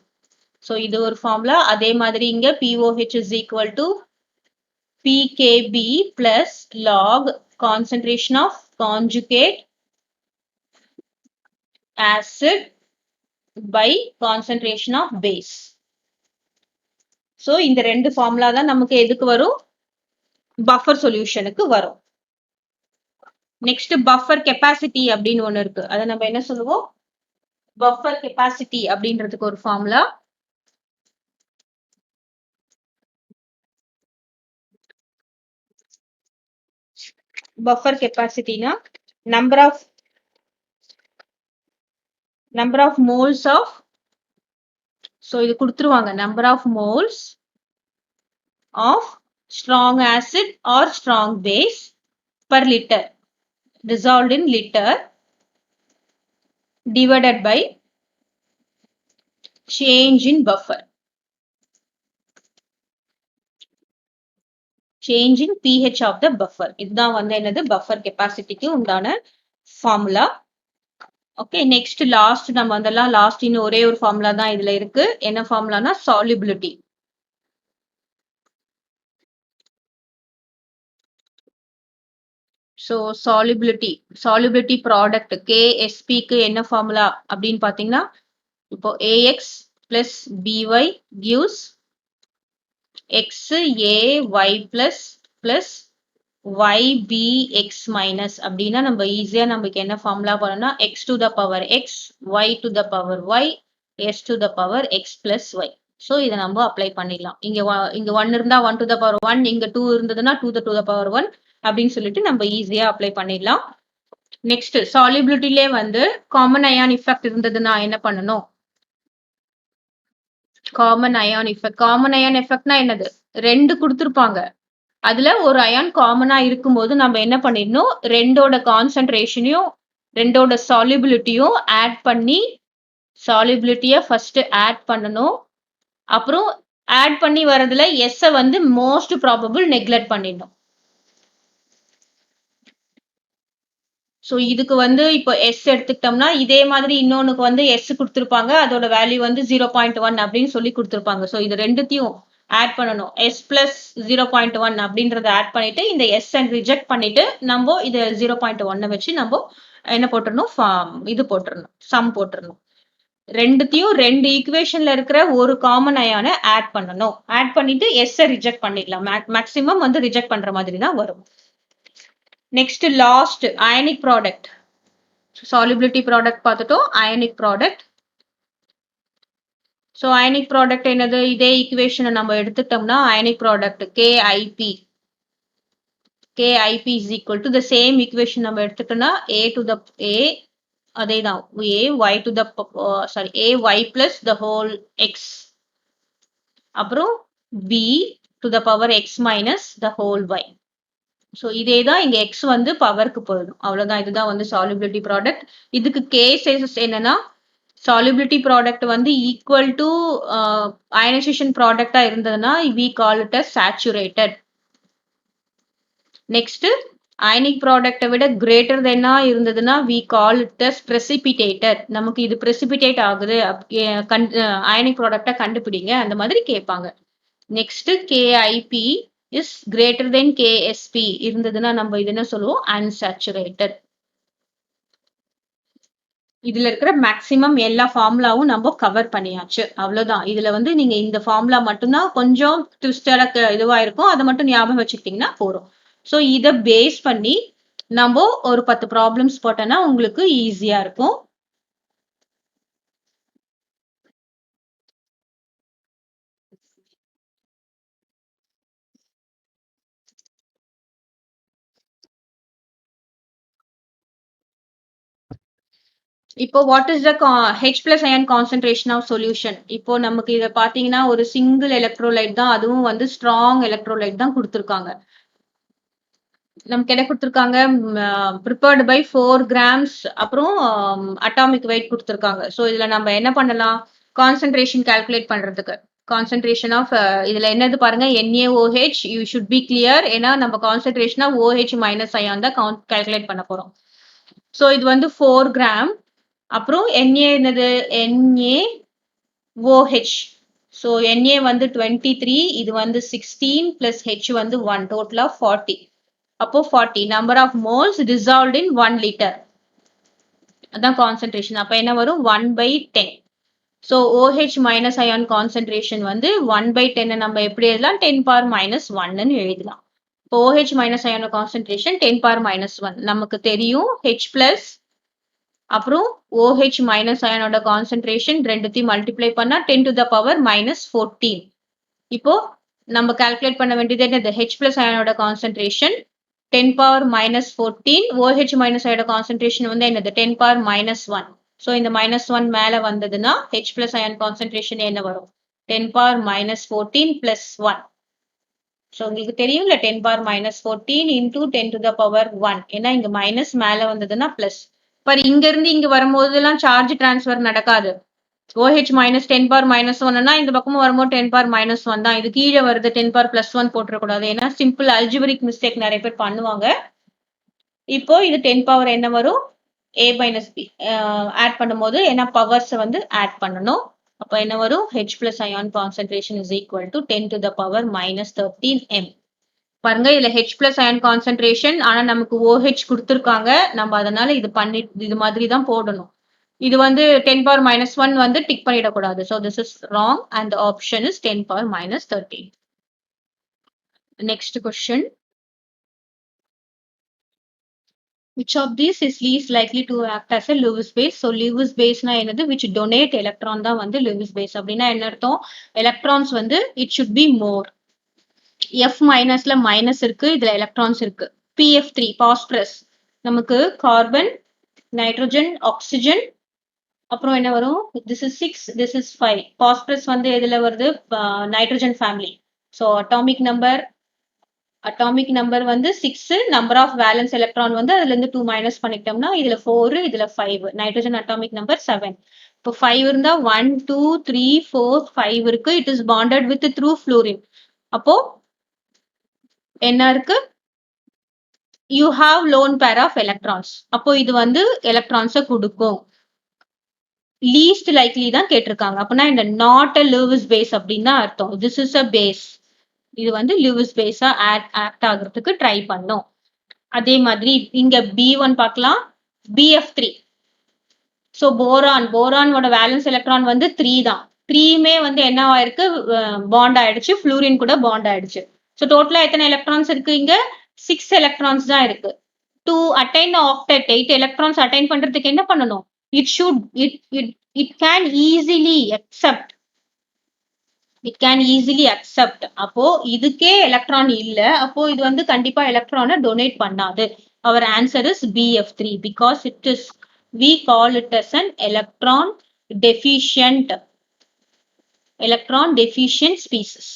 So இது ஒரு ஃபார்முலா. அதே மாதிரி இங்க POH is equal to pKb plus log concentration of conjugate acid by concentration of base. So இந்த ரெண்டு ஃபார்முலா தான் நமக்கு எதுக்கு வரும், பஃபர் சொல்யூஷனுக்கு வரும். நெக்ஸ்ட் பஃபர் கெப்பாசிட்டி அப்படின்னு ஒண்ணு இருக்கு, அதை நம்ம என்ன சொல்லுவோம், பஃபர் கெப்பாசிட்டி அப்படின்றதுக்கு ஒரு ஃபார்முலா. பஃபர் கெப்பாசிட்டினா number of moles of, so இது கொடுத்துருவாங்க, number of moles of strong acid or strong base per liter dissolved in liter divided by change in buffer, change in pH of the buffer. இதுதான் வந்து என்னது buffer கெப்பாசிட்டிக்கு உண்டான formula. Okay, next last நம்ம அதெல்லாம் last இன்னும் ஒரே ஒரு formula தான் இதுல இருக்கு. என்ன ஃபார்முலானா சாலிபிலிட்டி. ஸோ சாலிபிலிட்டி ப்ராடக்ட் கேஎஸ்பிக்கு என்ன ஃபார்முலா அப்படின்னு பார்த்தீங்கன்னா, இப்போ AX plus BY gives x AY plus ybx minus அப்படின்னா நம்ம ஈஸியா நமக்கு என்ன ஃபார்முலா பண்ணணும்னா x to the power x y to the power y s to the power x plus y. So இதை நம்ம அப்ளை பண்ணிடலாம். இங்க ஒன் இருந்தா one to the power one, இங்க டூ இருந்ததுன்னா டூ த பவர் ஒன் அப்படின்னு சொல்லிட்டு நம்ம ஈஸியா அப்ளை பண்ணிடலாம். நெக்ஸ்ட் சாலிபிலிட்டிலே வந்து காமன் அயான் இஃபெக்ட் இருந்ததுன்னா என்ன பண்ணணும்? காமன் அயான் எஃபெக்ட்னா என்னது? ரெண்டு கொடுத்துருப்பாங்க. அதுல ஒரு அயான் காமனா இருக்கும்போது நம்ம என்ன பண்ணிடணும், ரெண்டோட கான்சென்ட்ரேஷனையும் ரெண்டோட சாலிபிலிட்டியும் ஆட் பண்ணி சாலிபிலிட்டியை ஃபர்ஸ்ட் ஆட் பண்ணணும். அப்புறம் ஆட் பண்ணி வரதுல எஸ் வந்து மோஸ்ட் ப்ராபபிள் நெக்லெக்ட் பண்ணிடணும். ஸோ இதுக்கு வந்து இப்போ எஸ் எடுத்துக்கிட்டோம்னா இதே மாதிரி இன்னொன்னுக்கு வந்து எஸ் கொடுத்துருப்பாங்க, அதோட வேல்யூ வந்து 0.1 அப்படின்னு சொல்லி கொடுத்துருப்பாங்க. ஸோ இது ரெண்டுத்தையும் ஆட் பண்ணணும். எஸ் பிளஸ் 0.1 அப்படின்றத ஆட் பண்ணிட்டு இந்த எஸ் அண்ட் ரிஜெக்ட் பண்ணிட்டு நம்ம இது 0.1 வச்சு நம்ம என்ன போட்டுறணும், இது போட்டுறணும், சம் போட்டுறணும். ரெண்டுத்தையும் ரெண்டு ஈக்குவேஷன்ல இருக்கிற ஒரு காமன் அயான ஆட் பண்ணணும். ஆட் பண்ணிட்டு எஸ் ரிஜெக்ட் பண்ணிடலாம். மேக்ஸிமம் வந்து ரிஜெக்ட் பண்ற மாதிரி தான் வரும். Next last ionic product. Solubility product பார்த்துட்டோம், ionic product. So ionic product என்னது? இதே ஈக்குவேஷனை நம்ம எடுத்துட்டோம்னா ionic product KIP is equal to the same equation நம்ம எடுத்துட்டோம்னா ஏ டு த ஏ அதே தான் A Y to the sorry A Y plus the whole X அப்புறம் B to the power X minus the whole y. So இதே தான் இங்க X வந்து பவருக்கு போயிடும். அவ்வளவுதான். இதுதான் வந்து சாலிபிலிட்டி ப்ராடக்ட். இதுக்கு கேசஸ் என்னன்னா சாலிபிலிட்டி ப்ராடக்ட் வந்து ஈக்குவல் டு அயனைசேஷன் ப்ராடக்டா இருந்ததுன்னா we call it as saturated. Next ionic ப்ராடக்டை விட கிரேட்டர் தென்னா இருந்ததுன்னா we call it as precipitated. நமக்கு இது பிரசிபிடேட் ஆகுது, அயனிக் ப்ராடக்டை கண்டுபிடிங்க அந்த மாதிரி கேட்பாங்க. Next KIP is greater than KSP இருந்ததுன்னா நம்ம இது என்ன சொல்லுவோம், அன்சாச்சுரேட்டட். இதுல இருக்கிற மேக்சிமம் எல்லா ஃபார்முலாவும் நம்ம கவர் பண்ணியாச்சு. அவ்வளவுதான். இதுல வந்து நீங்க இந்த ஃபார்முலா மட்டும்தான் கொஞ்சம் ட்விஸ்டரா இதுவா இருக்கும், அதை மட்டும் ஞாபகம் வச்சுக்கிட்டீங்கன்னா போறோம். ஸோ இதை பேஸ் பண்ணி நம்ம ஒரு 10 ப்ராப்ளம்ஸ் போட்டோம்னா உங்களுக்கு ஈஸியா இருக்கும். இப்போ what is the H plus ion concentration of solution? இப்போ நமக்கு இதை பார்த்தீங்கன்னா ஒரு சிங்கிள் எலக்ட்ரோலைட் தான், அதுவும் வந்து ஸ்ட்ராங் எலக்ட்ரோலைட் தான் கொடுத்துருக்காங்க. நமக்கு என்ன கொடுத்துருக்காங்க, ப்ரிப்பேர்டு பை 4 grams அப்புறம் அட்டாமிக் வெயிட் கொடுத்துருக்காங்க. ஸோ இதுல நம்ம என்ன பண்ணலாம், கான்சென்ட்ரேஷன் கால்குலேட் பண்றதுக்கு கான்சென்ட்ரேஷன் ஆஃப் இதுல என்னது பாருங்க, NaOH you should be clear. ஏன்னா நம்ம concentration of OH minus ion தான் கால்குலேட் பண்ண போறோம். ஸோ இது வந்து 4 gram. அப்புறம் Na என்னது, NaOH. ஸோ Na வந்து 23, இது வந்து 16 பிளஸ் H வந்து 1, டோட்டலா 40. அப்போ 40 number of moles dissolved in 1 liter. அதான் கான்சென்ட்ரேஷன். அப்ப என்ன வரும், 1/10. So OH minus ion concentration வந்து 1/10 நம்ம எப்படி எழுதலாம், 10⁻⁻1 எழுதலாம். இப்போ OH மைனஸ் அயான் கான்சென்ட்ரேஷன் 10⁻⁻1 நமக்கு தெரியும். H பிளஸ் அப்புறம் OH மைனஸ் அயனோட கான்சென்ட்ரேஷன் ரெண்டுத்தையும் மல்டிப்ளை பண்ணா 10⁻⁻14. இப்போ நம்ம கால்குலேட் பண்ண வேண்டியது என்னது, H பிளஸ் அயனோட கான்சென்ட்ரேஷன் 10⁻⁻14. OH மைனஸ் அயோட கான்சென்ட்ரேஷன் வந்து என்னது, 10⁻⁻1. ஸோ இந்த -1 மேல வந்ததுன்னா H பிளஸ் அயன் கான்சென்ட்ரேஷன் என்ன வரும், 10⁻⁻14 பிளஸ் 1. ஸோ உங்களுக்கு தெரியும்ல 10⁻⁻14 இன்டூ 10⁻1. ஏன்னா இங்க மைனஸ் மேல வந்ததுன்னா பிளஸ். பர் இங்க இருந்து இங்க வரும்போதெல்லாம் சார்ஜ் டிரான்ஸ்ஃபர் நடக்காது. OH மைனஸ் 10⁻⁻1னா இந்த பக்கமும் வரும்போது 10⁻⁻1 தான். இது கீழே வருது 10⁻+1 போட்டுறக்கூடாது. ஏன்னா சிம்பிள் அல்ஜிபிரிக் மிஸ்டேக் நிறைய பேர் பண்ணுவாங்க. இப்போ இது 10 பவர் என்ன வரும், A minus B ஆட் பண்ணும்போது என்ன பவர்ஸ் வந்து ஆட் பண்ணணும். அப்ப என்ன வரும்? H plus ion concentration is equal to 10 to the power minus 13 m. பாருங்க இதுல H plus ion concentration ஆனா நமக்கு OH கொடுத்திருக்காங்க. நம்ம அதனால இது மாதிரி தான் போடணும். இது வந்து 10 power minus 1 வந்து டிக் பண்ணிடக்கூடாது. So this is wrong and the option is 10 power minus 13. Next question. Which of these is least likely to act as a Lewis base? So Lewis base na என்னது which donate electron தான் வந்து Lewis base. அப்படின்னா என்ன அர்த்தம்? Electrons வந்து it should be more. F minusல minus இருக்கு, இதுல electrons இருக்கு. PF3 phosphorus நமக்கு கார்பன், நைட்ரோஜன், ஆக்சிஜன், அப்புறம் என்ன வரும்? This is 6, this is 5. Phosphorus வந்து எதுல வருது? Nitrogen family. So atomic number வந்து 6, number of valence electron வந்து அதுல இருந்து 2 minus பண்ணிட்டோம்னா இதுல 4, இதுல 5. Nitrogen atomic number 7. இப்போ 5 இருந்தா 1, 2, 3, 4, 5 இருக்கு. It is bonded with through fluorine. அப்போ என்ன இருக்கு? You have lone pair of electrons. அப்போ இது வந்து electrons கொடுக்கும். Least likely தான் கேட்டிருக்காங்க. அப்படின்னா இந்த not a Lewis base அப்படின்னு தான் அர்த்தம். This is a base. இது வந்து Lewis base ஆக்ட் ஆகுறதுக்கு ட்ரை பண்ணும். அதே மாதிரி இங்க B1 பார்க்கலாம். BF3. ஸோ போரானோட வேலன்ஸ் எலக்ட்ரான் வந்து 3 தான். 3மே வந்து என்ன ஆயிருக்கு? பாண்ட் ஆயிடுச்சு. ஃப்ளூரின் கூட பாண்ட் ஆயிடுச்சு. ஸோ டோட்டலா எத்தனை எலக்ட்ரான்ஸ் இருக்கு இங்க? 6 எலக்ட்ரான்ஸ் தான் இருக்கு. To attain the octet 8 electrons attain பண்றதுக்கு என்ன பண்ணணும்? It can easily accept. அப்போ இதுக்கே எலக்ட்ரான் இல்ல. அப்போ இது வந்து கண்டிப்பா எலக்ட்ரானை டொனேட் பண்ணாது. Our answer is BF3 because we call it as an electron deficient species.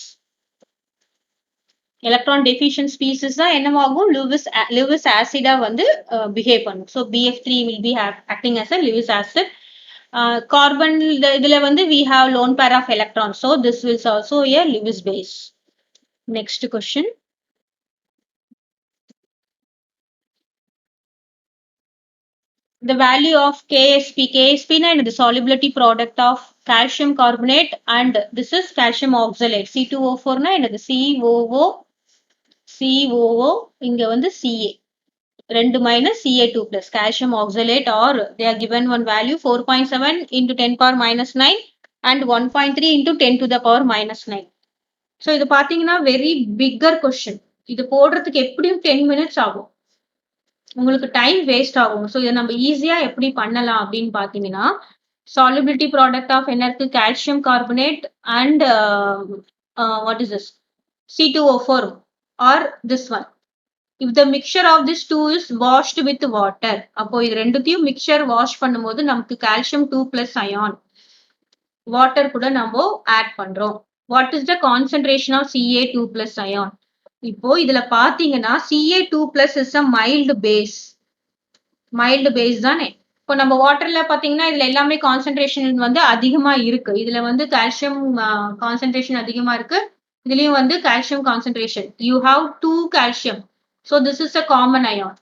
Electron deficient species தான் என்னவாகும்? Lewis acid வந்து behave பண்ணும். So BF3 will be acting as a Lewis acid. Carbon இதுல வந்து we have lone pair of electrons. So this is also a Lewis base. Next question. The value of KSP is the solubility product of calcium carbonate and this is calcium oxalate. C2O4 na என்னது? COO இங்க வந்து CA. 2 minus CA2 plus calcium oxalate or they are given one value 4.7 into 10 power minus 9 and 1.3 into 10 to the power minus 9. So இது பாத்தீங்கன்னா very bigger question. இது போடுறதுக்கு எப்படியும் 10 minutes ஆகும். உங்களுக்கு டைம் வேஸ்ட் ஆகும். ஸோ இதை நம்ம ஈஸியா எப்படி பண்ணலாம் அப்படின்னு பாத்தீங்கன்னா solubility product of என்ன இருக்கு? calcium carbonate and what is this? C2O4 or this one. If the mixture of these two is washed with water, அப்போ இது ரெண்டுத்தையும் மிக்சர் வாஷ் பண்ணும்போது நமக்கு calcium 2 plus ion water கூட நம்ம ஆட் பண்றோம். What is the concentration of Ca2 plus ion? இப்போ இதுல பாத்தீங்கன்னா Ca2 plus is a mild base தானே. இப்போ நம்ம வாட்டர்ல பாத்தீங்கன்னா இதுல எல்லாமே கான்சென்ட்ரேஷன் வந்து அதிகமா இருக்கு. இதுல வந்து கால்சியம் கான்சென்ட்ரேஷன் அதிகமா இருக்கு. இதுலயும் வந்து calcium concentration. You have 2 calcium. So this is a common ion.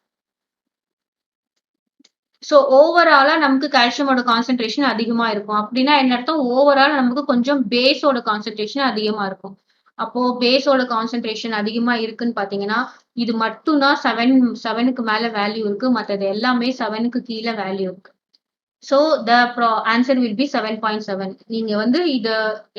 So ஓவராலா நமக்கு கால்சியமோட கான்சென்ட்ரேஷன் அதிகமா இருக்கும். அப்படின்னா என்ன அர்த்தம்? ஓவரால் நமக்கு கொஞ்சம் பேஸோட கான்சென்ட்ரேஷன் அதிகமா இருக்கும். அப்போ பேஸோட கான்சென்ட்ரேஷன் அதிகமா இருக்குன்னு பாத்தீங்கன்னா இது மட்டும் தான் 7க்கு மேல வேல்யூ இருக்கு. மற்றது எல்லாமே 7க்கு கீழே வேல்யூ இருக்கு. So the answer will be 7.7. நீங்க வந்து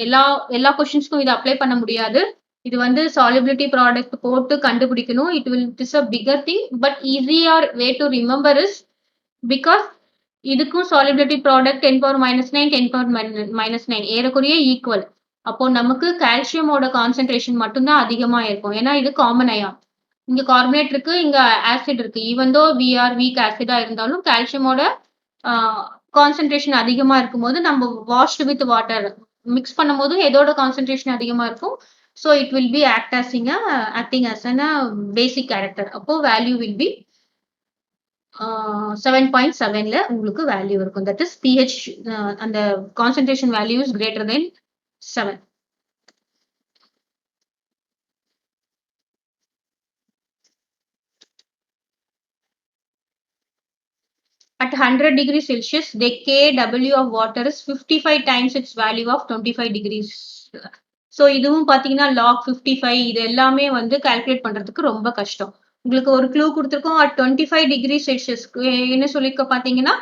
எல்லா கொஸ்டின்ஸ்க்கும் இதை அப்ளை பண்ண முடியாது. இது வந்து solubility ப்ராடக்ட் போட்டு கண்டுபிடிக்கணும். It is a bigger thing but easier way to remember is because இதுக்கும் solubility product 10 power minus 9 10 power minus 9 ஏறக்குறைய ஈக்குவல். அப்போ நமக்கு கால்சியமோட கான்சென்ட்ரேஷன் மட்டும்தான் அதிகமா இருக்கும். ஏன்னா இது காமன் அயான். இங்க கார்பனேட் இருக்கு, இங்க ஆசிட் இருக்கு. ஈவன் தோ வீக் ஆசிடா இருந்தாலும் கால்சியமோட கான்சென்ட்ரேஷன் அதிகமா இருக்கும்போது நம்ம வாஷ்டு வித் வாட்டர் மிக்ஸ் பண்ணும்போது எதோட கான்சென்ட்ரேஷன் அதிகமா இருக்கும். So it will be acting as an basic character. அப்போ வேல்யூ வில் பி 7.7ல உங்களுக்கு வேல்யூ இருக்கும். தட் இஸ் pH அந்த concentration value is greater than 7. At 100 degrees Celsius, the Kw of water is 55 times its value of 25 degrees. So இதுவும் பார்த்தீங்கன்னா log 55 இது எல்லாமே வந்து கால்குலேட் பண்றதுக்கு ரொம்ப கஷ்டம். உங்களுக்கு ஒரு க்ளூ குடுத்துருக்கோம். at 25 டிகிரி செல்சியஸ்க்கு என்ன சொல்லியிருக்க பார்த்தீங்கன்னா,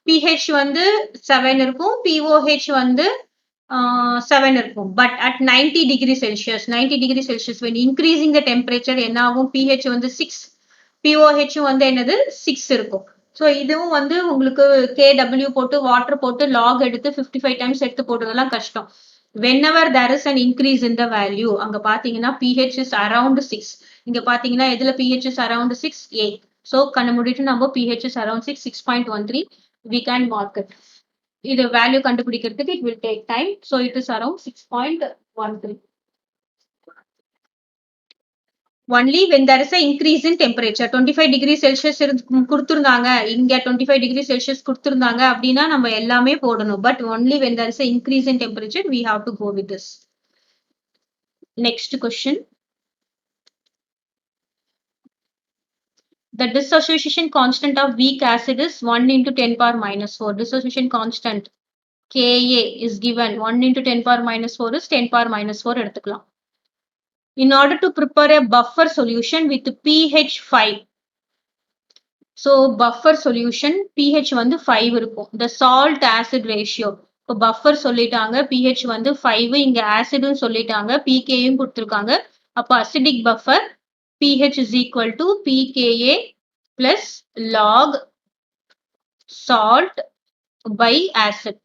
pH வந்து 7 இருக்கும். pOH வந்து 7 இருக்கும். But at 90 degree Celsius 90 degree Celsius when increasing the temperature என்ன ஆகும்? pH வந்து 6 pOH வந்து என்னது 6 இருக்கும். ஸோ இதுவும் வந்து உங்களுக்கு KW போட்டு வாட்டர் போட்டு லாக் எடுத்து 55 டைம்ஸ் எடுத்து போடுறதெல்லாம் கஷ்டம். whenever there is an increase in the value அங்க பாத்தீங்கன்னா pH is around 6 இங்க பாத்தீங்கன்னா எதுல pH is around 6 A so கண்ண மூடிட்டு நம்ம pH is around 6 6.13 we can mark it இது வேல்யூ கண்டுபிடிக்கிறதுக்கு it will take time so it is around 6.13 only when there is a increase in temperature 25 degree celsius கொடுத்திருந்தாங்க இங்க 25 degree celsius கொடுத்திருந்தாங்க அப்படின்னா நம்ம எல்லாமே போடணும் but only when there is a increase in temperature we have to go with this next question the dissociation constant of weak acid is 1 into 10 power minus 4 dissociation constant Ka is given 1 into 10 power minus 4 is 10 power minus 4 எடுத்துக்கலாம் in order to prepare a buffer solution with pH 5 so buffer solution pH வந்து 5 இருக்கும் the salt acid ratio இப்போ buffer சொல்லிட்டாங்க pH வந்து 5 இங்க acid சொல்லிட்டாங்க pKa கொடுத்திருக்காங்க அப்போ acidic buffer pH is equal to pKa plus log salt by acid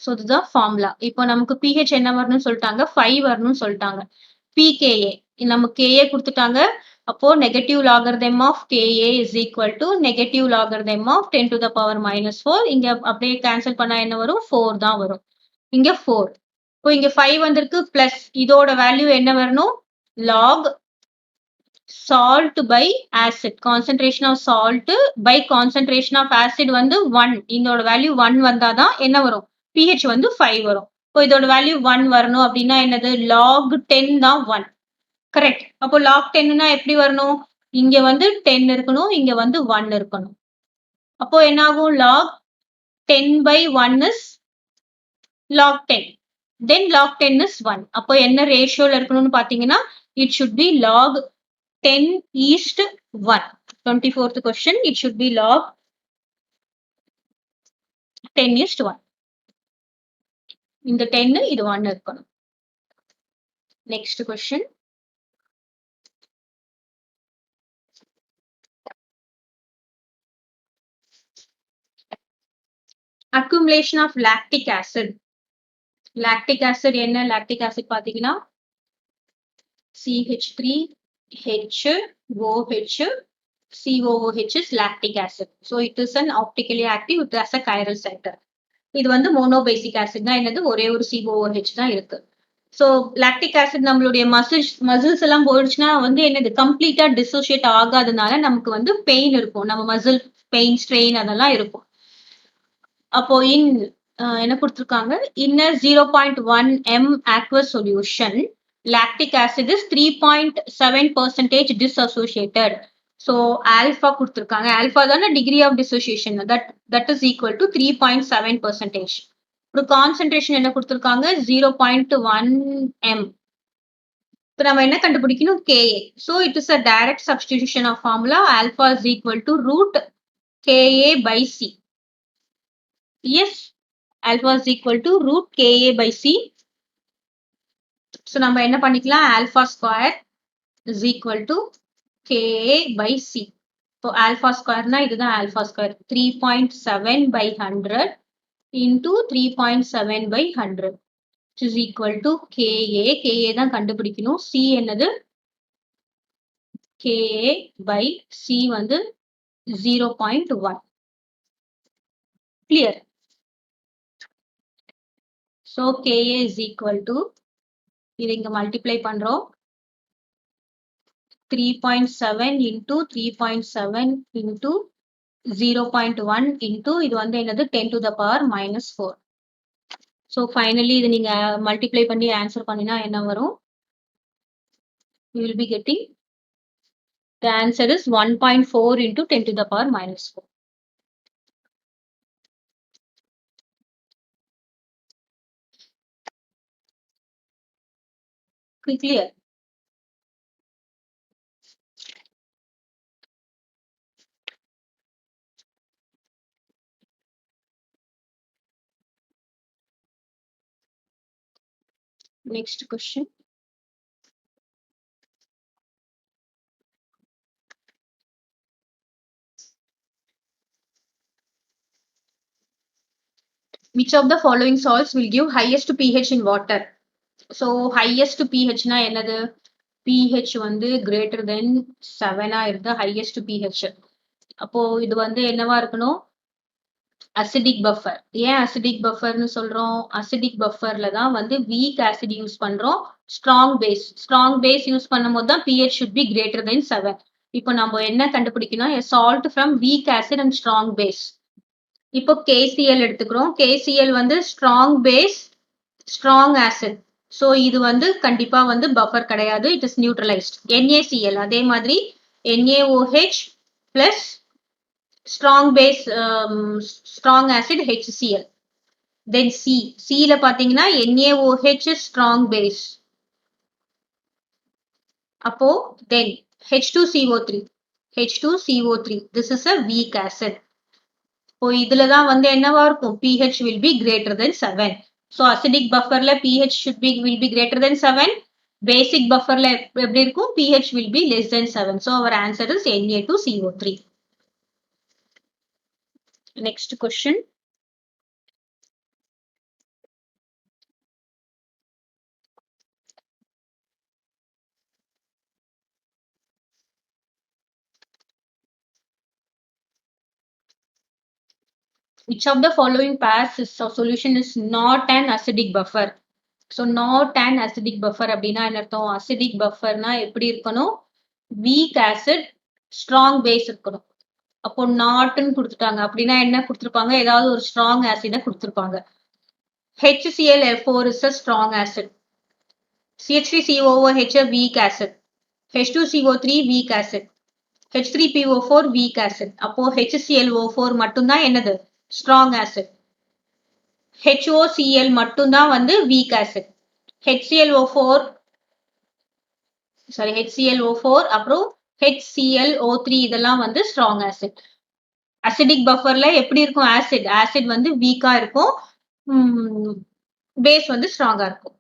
so this is the formula இப்போ நமக்கு pH என்ன வரணும்னு சொல்லிட்டாங்க 5 வரணும்னு சொல்லிட்டாங்க pKa நமக்கு Ka கொடுத்துட்டாங்க அப்போ negative logarithm of Ka is equal to negative logarithm of 10 to the power minus 4 இங்க அப்படியே கேன்சல் பண்ணா என்ன வரும் 4 தான் வரும் இங்க 4 இப்போ இங்க 5 வந்திருக்கு பிளஸ் இதோட வேல்யூ என்ன வரணும் log salt by acid concentration of salt by concentration of acid வந்து 1 இதோட வேல்யூ 1 வந்தாதான் என்ன வரும் pH வந்து 5 வரும் இப்போ இதோட வேல்யூ 1 வரணும் அப்படின்னா என்னது log 10 தான் 1 கரெக்ட் அப்போ log 10 னா எப்படி வரணும் இங்க வந்து 10 இருக்கணும் இங்க வந்து 1 இருக்கணும் அப்போ என்ன ஆகும் log 10 by 1 is log 10 then log 10 is 1 அப்போ என்ன ரேஷியோல இருக்கணும்னு பாத்தீங்கன்னா it should be log 10 east 1 24th question it should be log 10 east 1 இந்த 10 இது 1 இருக்கணும் next question accumulation of lactic acid என்ன lactic acid பாத்தீங்கன்னா CH3HOH COOH is lactic acid so it is an optically active it has a chiral center இது வந்து monobasic acid தான் என்னது ஒரே ஒரு COOH தான் இருக்கு ஸோ லாக்டிக் ஆசிட் நம்மளுடைய மசில்ஸ் எல்லாம் போயிடுச்சுன்னா வந்து என்னது கம்ப்ளீட்டா டிசோசியேட் ஆகாதனால நமக்கு வந்து பெயின் இருக்கும் நம்ம மசில் பெயின் ஸ்ட்ரெயின் அதெல்லாம் இருக்கும் அப்போ என்ன கொடுத்துருக்காங்க inner 0.1 m aqueous solution lactic acid is 3.7% dissociated so alpha கொடுத்திருக்காங்க alpha தான degree of dissociation that is equal to 3.7% ஒரு கான்சென்ட்ரேஷன் என்ன கொடுத்திருக்காங்க 0.1 m இப்போ நம்ம என்ன கண்டுபிடிக்கணும் Ka so it is a direct substitution of formula alpha is equal to root Ka by C yes alpha is equal to root Ka by C so நம்ம என்ன பண்ணிக்கலாம் alpha square is equal to Ka by C so alpha square na இதுதான் alpha square 3.7 by 100 into 3.7 by 100 which is equal to Ka தான் கண்டுபிடிக்கணும் C என்னது Ka by C வந்து 0.1 clear so Ka is equal to இது இங்க multiply பண்றோம் 3.7 into 3.7 into 0.1 into இது வந்து என்னது 10 to the power minus 4 so finally இது நீங்க மல்டிப்ளை பண்ணி ஆன்சர் பண்ணினா என்ன வரும் you will be getting The answer is 1.4 into 10 to the power minus 4. Clear? Next question. Which of the following salts will give highest pH in water? So highest pH na என்னது? pH வந்து greater than 7 இருந்தா highest pH. அப்போ இது வந்து என்னவா இருக்கணும்? Acidic buffer. ஏன் acidic பஃபர்னு சொல்றோம்? அசிடிக் பஃபர்ல தான் வந்து வீக் ஆசிட் யூஸ் பண்றோம். ஸ்ட்ராங் பேஸ் யூஸ் பண்ணும்போது தான் pH should be greater than 7. இப்போ நம்ம என்ன கண்டுபிடிக்கணும்? A salt from weak acid and strong base. இப்போ KCl எடுத்துக்கிறோம். KCl வந்து strong base, strong acid. So இது வந்து கண்டிப்பா வந்து பஃபர் கிடையாது. It is neutralised. NaCl அதே மாதிரி NaOH plus strong base, strong acid HCl. Then C ல பாத்தீங்கன்னா NaOH strong base. அப்போ then H2CO3. This is a weak acid. இப்போ இதுல தான் வந்து என்னவா இருக்கும்? pH will be greater than 7. So acidic bufferல pH will be greater than 7. Basic bufferல எப்படி இருக்கும்? pH will be less than 7. So our answer is Na2CO3. Next question. Which of the following pairs solution is not an acidic buffer? So not an acidic buffer அப்படின்னா என்ன அர்த்தம்? acidic bufferனா எப்படி இருக்கணும்? weak acid, strong base இருக்கணும். அப்போ நாட்னு கொடுத்துட்டாங்க. அப்படின்னா என்ன கொடுத்துருப்பாங்க? ஏதாவது ஒரு strong acid கொடுத்துருப்பாங்க. HCl4 is a strong acid. CH3COOH a weak acid. H2CO3 weak acid. H3PO4 weak acid. அப்போ HClO4 மட்டும்தான் என்னது? strong acid. HOCl மட்டும்தான் வந்து weak acid. HClO4 அப்புறம் HClO3 இதெல்லாம் வந்து strong acid. acidic bufferல எப்படி இருக்கும்? acid வந்து weak-ஆ இருக்கும். base வந்து strong-ஆ இருக்கும்.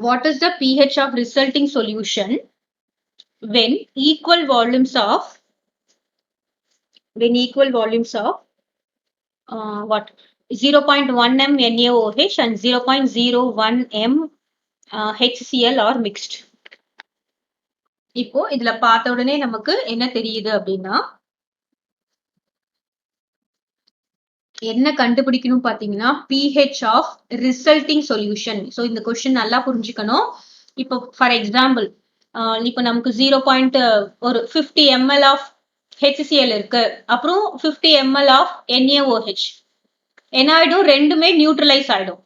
What is the pH of resulting solution when equal volumes of what 0.1 m NaOH and 0.01 m HCl are mixed? இப்போ இதுல பார்த்த உடனே நமக்கு என்ன தெரியுது அப்படின்னா என்ன கண்டுபிடிக்கணும் பாத்தீங்கன்னா pH of resulting solution. So இந்த கொஸ்டின் நல்லா புரிஞ்சுக்கணும். இப்போ ஃபார் எக்ஸாம்பிள் இப்போ நமக்கு 50 ml of HCl இருக்கு, அப்புறம் 50 ml of NaOH. என்ன ஆயிடும்? ரெண்டுமே நியூட்ரலைஸ் ஆயிடும்.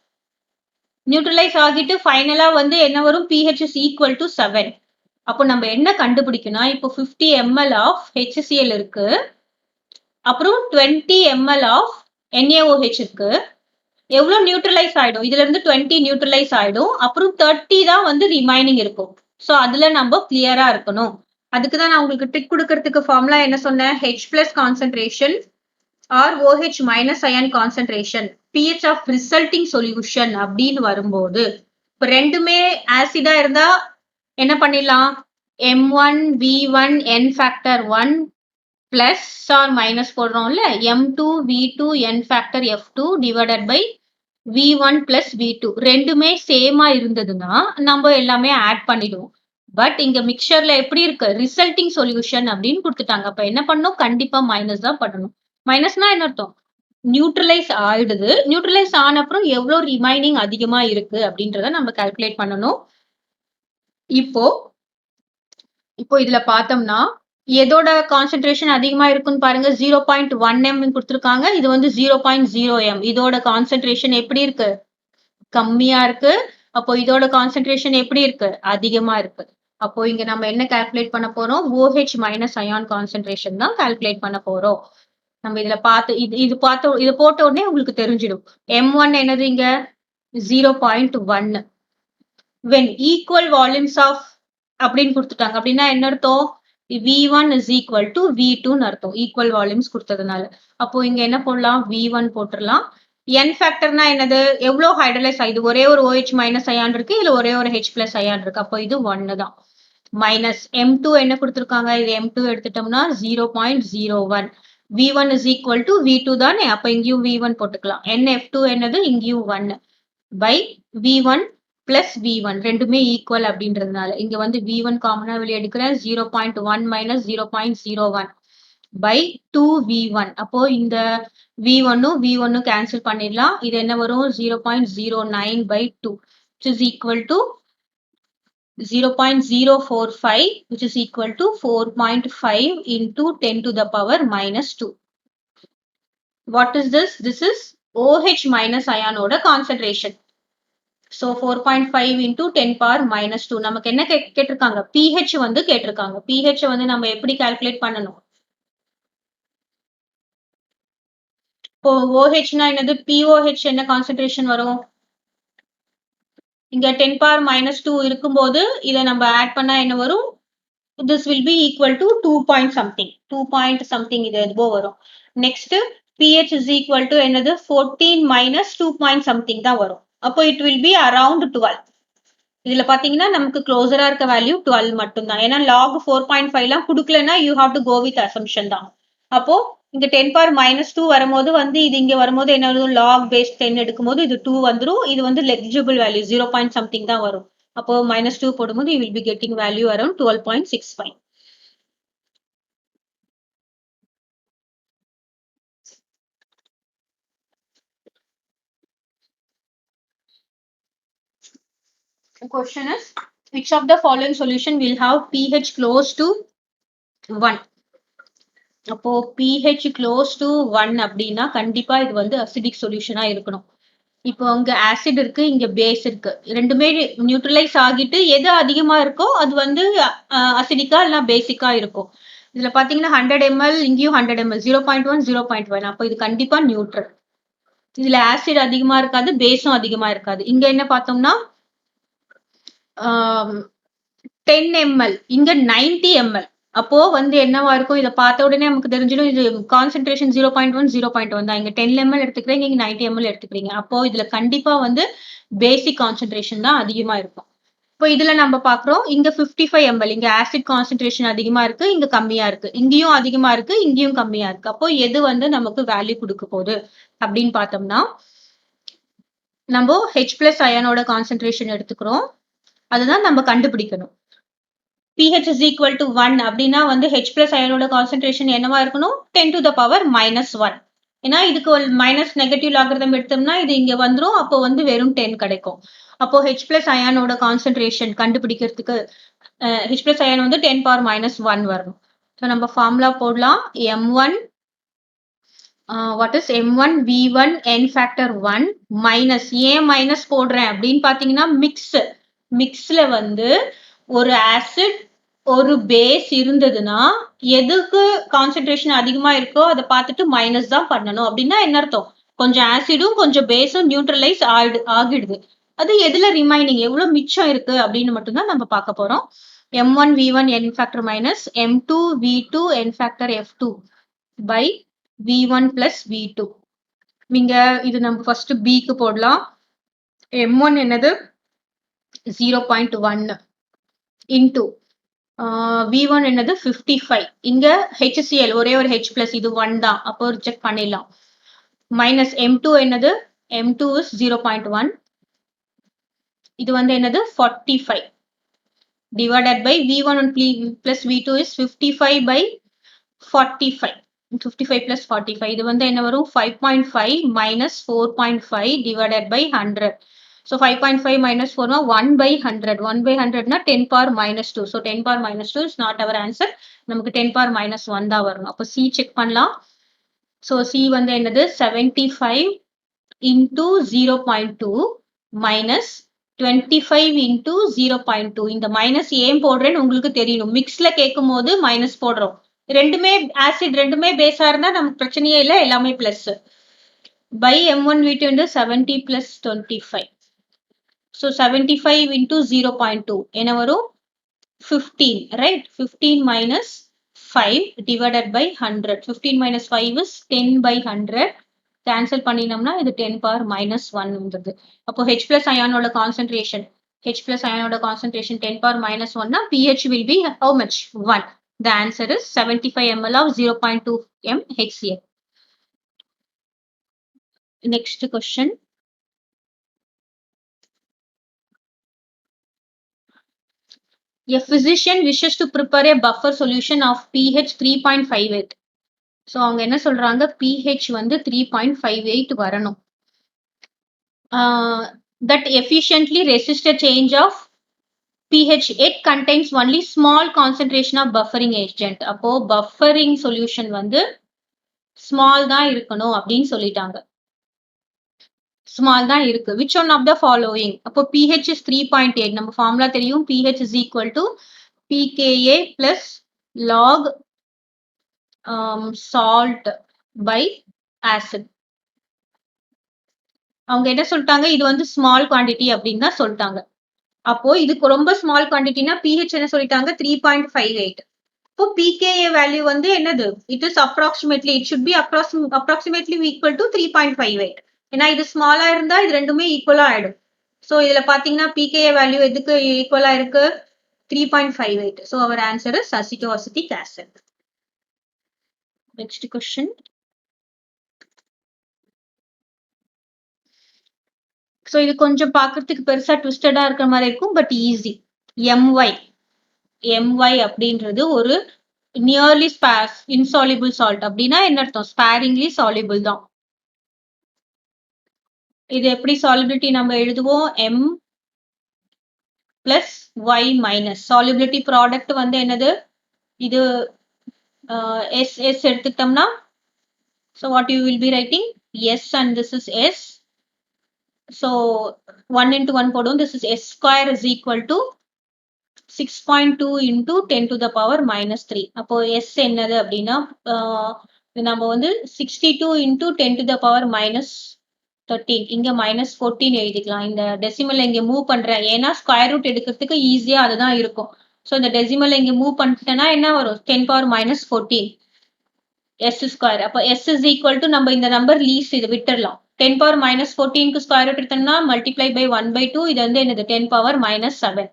நியூட்ரலைஸ் ஆகிட்டு ஃபைனலா வந்து என்ன வரும்? pH is equal to 7. அப்போ நம்ம என்ன கண்டுபிடிக்கணும்? இப்போ 50 ml of HCl இருக்கு, அப்புறம் 20 ml of NaOH இருக்கு. எவ்வளவு நியூட்ரலைஸ் ஆயிடும்? இதுல இருந்து 20 நியூட்ரலைஸ் ஆயிடும், அப்புறம் 30 தான் வந்து ரிமைனிங் இருக்கும். சோ அதுல நம்ம கிளியரா இருக்கணும். அதுக்கு தான் நான் உங்களுக்கு ட்ரிக் கொடுக்கறதுக்கு ஃபார்முலா என்ன சொன்னேன்? H plus concentration or OH minus ion concentration, pH of resulting solution அப்படின்னு வரும்போது இப்ப ரெண்டுமே ஆசிடா இருந்தா என்ன பண்ணிடலாம்? M1 V1 N factor 1 plus or minus போடுறோம்ல, M2 V2 N factor F2 divided by V1 plus V2. ரெண்டுமே சேமா இருந்ததுன்னா நம்ம எல்லாமே ஆட் பண்ணிடுவோம். பட் இங்க மிக்சர்ல எப்படி இருக்கு? ரிசல்டிங் சொல்யூஷன் அப்படின்னு கொடுத்துட்டாங்க. அப்ப என்ன பண்ணணும்? கண்டிப்பா மைனஸ் தான் பண்ணணும். மைனஸ்னா என்ன அர்த்தம்? நியூட்ரலைஸ் ஆயிடுது. நியூட்ரலைஸ் ஆன அப்புறம் எவ்வளவு ரிமைனிங் அதிகமா இருக்கு அப்படின்றத நம்ம கால்குலேட் பண்ணணும். இப்போ இதுல பார்த்தோம்னா எதோட கான்சென்ட்ரேஷன் அதிகமா இருக்குன்னு பாருங்க 0.1 m கொடுத்துருக்காங்க. இது வந்து 0.0 m. இதோட கான்சென்ட்ரேஷன் எப்படி இருக்கு? கம்மியா இருக்கு. அப்போ இதோட கான்சென்ட்ரேஷன் எப்படி இருக்கு? அதிகமா இருக்கு. அப்போ இங்க நம்ம என்ன கால்குலேட் பண்ண போறோம்? OH மைனஸ் அயான் கான்சென்ட்ரேஷன் தான் கால்குலேட் பண்ண போறோம். நம்ம இதுல பார்த்து இது போட்ட உடனே உங்களுக்கு தெரிஞ்சிடும். M1 என்னது இங்க 0.1. when equal volumes of அப்படின்னு கொடுத்துட்டாங்க. அப்படின்னா என்ன அர்த்தம்? V1 is equal to V2 ன்னு அர்த்தம். ஈக்குவல் வால்யூம்ஸ் கொடுத்ததுனால. அப்போ இங்க என்ன போடலாம்? V1 போட்டுடலாம். n ஃபேக்டர்னா என்னது? எவ்வளவு ஹைட்ரலைஸ் ஆகுது? ஒரே ஒரு OH மைனஸ் அயான் இருக்கு. இல்ல ஒரே ஒரு H பிளஸ் அயான் இருக்கு. அப்போ இது 1 தான். மைனஸ் M2 என்ன கொடுத்துருக்காங்க? இது M2 எடுத்துட்டோம்னா 0.01. V1 is equal to V2 தானே? அப்ப இங்கேயும் V1 போட்டுக்கலாம். NF2 என்னது? இங்கேயும் 1 by V1 plus V1 ரெண்டுமே ஈக்குவல் அப்படின்றதுனால இங்க வந்து V1 காமனா வெளியே எடுக்கிறேன் 0.1 minus 0.01 by 2V1. அப்போ இந்த V1 V1 கேன்சல் பண்ணிடலாம். இது என்ன வரும்? 0.09 by 2 which is equal to 0.045 which is equal to 4.5 into 10 to the power minus 2. What is this? This is OH minus ion oda concentration. So 4.5 into 10 power minus 2. நமக்கு என்ன கேட்டிருக்காங்க? pH வந்து கேட்டிருக்காங்க. pH வந்து நம்ம எப்படி கால்குலேட் பண்ணணும்? இப்போ OH னா என்னது? POH என்ன கான்சென்ட்ரேஷன் வரும்? இங்க 10 power minus 2 இருக்கும்போது இதை நம்ம ஆட் பண்ணா என்ன வரும்? This will be equal to 2 point something. 2 point something இது எதுவோ வரும். Next pH is equal to என்னது? 14 minus 2 point something தான் வரும். அப்போ it will be around 12. இதுல பாத்தீங்கன்னா நமக்கு க்ளோசரா இருக்க வேல்யூ 12 மட்டும் தான். ஏன்னா log 4.5 எல்லாம் குடுக்கலன்னா you have to go with assumption தான். அப்போ இங்க 10 power minus 2 வரும்போது வந்து இது இங்க வரும்போது என்ன வரும்? log base 10 எடுக்கும்போது இது 2 வந்துரும். இது வந்து negligible value 0 point something தான் வரும். அப்போ minus 2 போடும்போது you will be getting value around 12.65. The question is, which of the following solution will have pH close to 1? அப்போ pH close to 1 அப்படின்னா கண்டிப்பா இது வந்து அசிடிக் சொல்யூஷனா இருக்கணும். இப்போ அங்க ஆசிட் இருக்கு, இங்க பேஸ் இருக்கு. ரெண்டுமே நியூட்ரலைஸ் ஆகிட்டு எது அதிகமா இருக்கோ அது வந்து அசிடிக்கா இல்ல பேசிக்கா இருக்கும். இதுல பாத்தீங்கன்னா 100 ml இங்கேயும் 100 ml 0.1 0.1. அப்போ இது கண்டிப்பா நியூட்ரல். இதுல ஆசிட் அதிகமா இருக்காது, பேஸும் அதிகமா இருக்காது. இங்க என்ன பார்த்தோம்னா 10 ml இங்க 90 ml. அப்போ வந்து என்னவா இருக்கும்? இதை பார்த்த உடனே நமக்கு தெரிஞ்சிடும் இது கான்சென்ட்ரேஷன் 0.1 0.1 தான். இங்க 10 ml எடுத்துக்கிறீங்க, இங்க 90 ml எடுத்துக்கிறீங்க. அப்போ இதுல கண்டிப்பா வந்து பேசிக் கான்சென்ட்ரேஷன் தான் அதிகமா இருக்கும். இப்போ இதுல நம்ம பாக்குறோம் இங்க 55 ml இங்க ஆசிட் கான்சென்ட்ரேஷன் அதிகமா இருக்கு, இங்க கம்மியா இருக்கு. இங்கேயும் அதிகமா இருக்கு, இங்கேயும் கம்மியா இருக்கு. அப்போ எது வந்து நமக்கு வேல்யூ கொடுக்க போகுது அப்படின்னு பார்த்தோம்னா நம்ம H பிளஸ் அயனோட கான்சென்ட்ரேஷன் எடுத்துக்கிறோம். அதுதான் நம்ம கண்டுபிடிக்கணும். pH is equal to 1 அப்படின்னா வந்து H plus அயனோட கான்சென்ட்ரேஷன் என்னவா இருக்கணும்? 10 to the power minus 1. ஏன்னா இதுக்கு ஒரு மைனஸ் நெகட்டிவ் லாகரிதம் எடுத்தோம்னா இது இங்க வந்துரும். அப்போ வந்து வெறும் 10 கிடைக்கும். அப்போ H plus அயனோட கான்சென்ட்ரேஷன் கண்டுபிடிக்கிறதுக்கு H plus அயன் வந்து 10 power minus 1 வரணும். ஸோ நம்ம ஃபார்முலா போடலாம். M1 what is M1 V1 N factor 1 minus ஏன் மைனஸ் போடுறேன் அப்படின்னு பாத்தீங்கன்னா மிக்ஸ்ல வந்து ஒரு ஆசிட் ஒரு பேஸ் இருந்ததுன்னா எதுக்கு கான்சென்ட்ரேஷன் அதிகமா இருக்கோ அதை பார்த்துட்டு மைனஸ் தான் பண்ணணும். அப்படின்னா என்ன அர்த்தம்? கொஞ்சம் ஆசிடும் கொஞ்சம் பேஸும் நியூட்ரலைஸ் ஆகிடுது. அது எதுல ரிமைனிங் எவ்வளவு மிச்சம் இருக்கு அப்படின்னு மட்டும்தான் நம்ம பார்க்க போறோம். M1 V1 N factor minus M2 V2 N factor F2 by V1 plus V2. இங்க இது நம்ம ஃபர்ஸ்ட் Bக்கு போடலாம். M1 என்னது 0.1 into V1 என்னது 55. இங்க HCl ஒரே ஒரு H plus இது 1 தான். அப்போ ரிஜெக்ட் பண்ணிடலாம். மைனஸ் M2 என்னது? M2 is 0.1. இது வந்து என்னது 45 divided by V1 plus V2 is 55 by 45. 55 plus 45 இது வந்து என்ன வரும்? 5.5 minus 4.5 divided by 100. So 5.5 minus 4 1 by 100. 1 by 100 na 10 power minus 2. So 10 power minus 2 is not our answer. நமக்கு 10 பவர் -1 தான் வரணும். அப்போ சி செக் பண்ணலாம். ஸோ சி வந்து என்னது 75 into 0.2 minus 25 into 0.2. இந்த மைனஸ் ஏன் போடுறேன்னு உங்களுக்கு தெரியணும். மிக்ஸ்ல கேட்கும் போது மைனஸ் போடுறோம். ரெண்டுமே ஆசிட், ரெண்டுமே பேஸா இருந்தா நமக்கு பிரச்சனையே இல்லை, எல்லாமே plus. by m1 v2 into 70 plus 25. So 75 into 0.2 என்ன வரும் 15, right? 15 minus 5 divided by 100. 15 minus 5 is 10 by 100. Cancel பண்ணினோம்னா இது 10 power -1 வந்தது. அப்போ H plus ion ஓட concentration, H plus ion ஓட concentration 10 power -1 னா pH will be how much? 1. The answer is 75 ml of 0.2 m HCl. Next question. A physician wishes to prepare a buffer solution of pH 3.58. So அவங்க என்ன சொல்றாங்க, pH வந்து 3.58 வரணும். That efficiently resist a change of pH. It contains only small concentration of buffering agent. அப்போ buffering solution வந்து small தான் இருக்கணும் அப்படின்னு சொல்லிட்டாங்க. Small தான் இருக்கு. Which one of the following? அப்போ pH is 3.8. நம்ம ஃபார்முலா தெரியும். pH is equal to pKa plus log salt by acid. அவங்க என்ன சொல்லிட்டாங்க, இது வந்து ஸ்மால் குவான்டிட்டி அப்படின்னு தான் சொல்லிட்டாங்க. அப்போ இதுக்கு ரொம்ப ஸ்மால் குவான்டிட்டினா pH என்ன சொல்லிட்டாங்க 3.58. இப்போ pKa வேல்யூ வந்து என்னது, it is approximately, it should be approximately equal to 3.58. ஏன்னா இது ஸ்மாலா இருந்தா இது ரெண்டுமே ஈக்குவலா ஆயிடும். ஸோ இதுல பாத்தீங்கன்னா pKa வேல்யூ எதுக்கு ஈக்குவலா இருக்கு 3.58. So our answer is acetoacetic acid. Next question. So இது கொஞ்சம் பார்க்கறதுக்கு பெருசா ட்விஸ்டடா இருக்கிற மாதிரி இருக்கும், பட் ஈஸி. my அப்படின்றது ஒரு நியர்லி இன்சாலிபிள் சால்ட். அப்படின்னா என்ன அர்த்தம், ஸ்பேரிங்லி சாலிபிள் தான். இது எப்படி சாலிபிலிட்டி நம்ம எழுதுவோம், m plus y minus. Solubility product வந்து என்னது, இது s எடுத்துக்கிட்டோம்னா, so what you will be writing, s and this is s. So 1 into 1 போடும், this is s square is equal to 6.2 into 10 to the power -3. அப்போ s என்னது அப்படின்னா நம்ம வந்து 62 into 10 to the power -13. இங்க -14 எழுதிக்கலாம். இந்த டெசிமல் இங்க மூவ் பண்றேன், ஏன்னா ஸ்கொயர் ரூட் எடுக்கிறதுக்கு ஈஸியா அதுதான் இருக்கும். ஸோ இந்த டெசிமல் இங்க மூவ் பண்ணிட்டேன்னா என்ன வரும், 10 power -14 s ஸ்கொயர். அப்போ s is equal to நம்ம இந்த நம்பர் லீஸ்ட் இது விட்டுடலாம். 10 power -14க்கு ஸ்கொயர் ரூட் எடுத்தோம்னா மல்டிப்ளை பை 1/2. இது வந்து என்னது 10 power -7.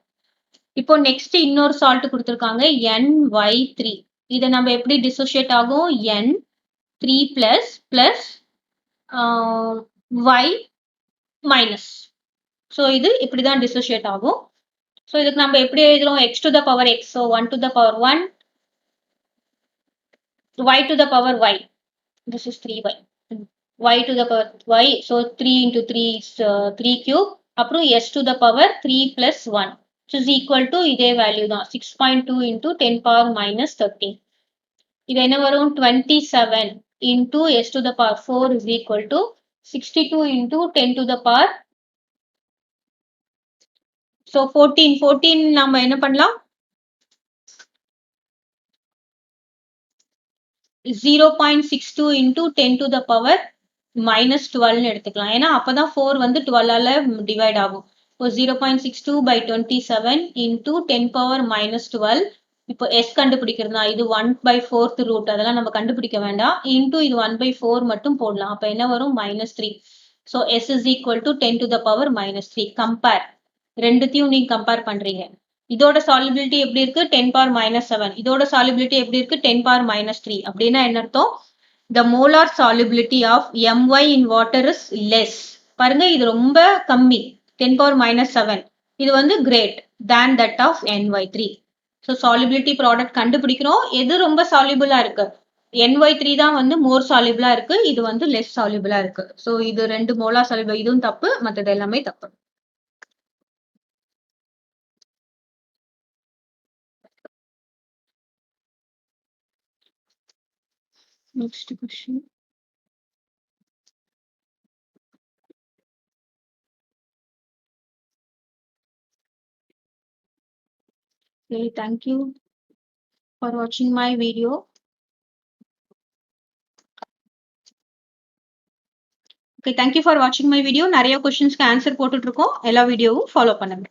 இப்போ நெக்ஸ்ட் இன்னொரு சால்ட் கொடுத்துருக்காங்க ny3. இதை நம்ம எப்படி டிசோசியேட் ஆகும், n3 plus plus y minus. So இது இப்படிதான் டிசோசியேட் ஆகும். ஸோ இதுக்கு நம்ம எப்படி எழுதுறோம், x to the power x, so 1 to the power 1, y to the power y, this is 3y, y to the power y, so 3 into 3 is 3 cube. அப்புறம் s to the power 3 plus 1, which is equal to இதே value தான் 6.2 into 10 power -13. இது என்ன வரும் 27 into s to the power 4 is equal to 62 into 10 to the power. So 14 நாம என்ன பண்ணலாம், 0.62 into 10 to the power -12 எடுத்துக்கலாம். ஏன்னா அப்பதான் 4 வந்து 12ஆல டிவைட் ஆகும். இப்போ 0.62 by 27 into 10 power -12. இப்போ s கண்டுபிடிக்கிறதுனா இது 1/4 ரூட், அதெல்லாம் நம்ம கண்டுபிடிக்க வேண்டாம். இன்டூ இது 1/4 மட்டும் போடலாம். அப்ப என்ன வரும் -3. So s is equal to 10 to the power -3. Compare, ரெண்டுத்தையும் நீங்க கம்பேர் பண்றீங்க. இதோட சாலிபிலிட்டி எப்படி இருக்கு 10 power -7. இதோட சாலிபிலிட்டி எப்படி இருக்கு 10 power -3. அப்படின்னா என்ன அர்த்தம், the molar solubility of my in water is less. பாருங்க இது ரொம்ப கம்மி 10 power -7. இது வந்து great than that of ny3. So solubility product கண்டுபிடிக்கிறோம், எது ரொம்ப சாலிபிளா இருக்கு, ny3 தான் வந்து மோர் சாலிபிளா இருக்கு, இது வந்து லெஸ் சாலிபிளா இருக்கு. ஸோ இது ரெண்டு மோலார் சாலிபிள், இதுவும் தப்பு, மற்றது எல்லாமே தப்பு. Next question. Okay, thank you for watching my video. Okay, thank you for watching my video. நிறைய கொஸ்டின்ஸ்க்கு ஆன்சர் போட்டுட்டு இருக்கோம். எல்லா வீடியோவும் ஃபாலோ பண்ணுங்க.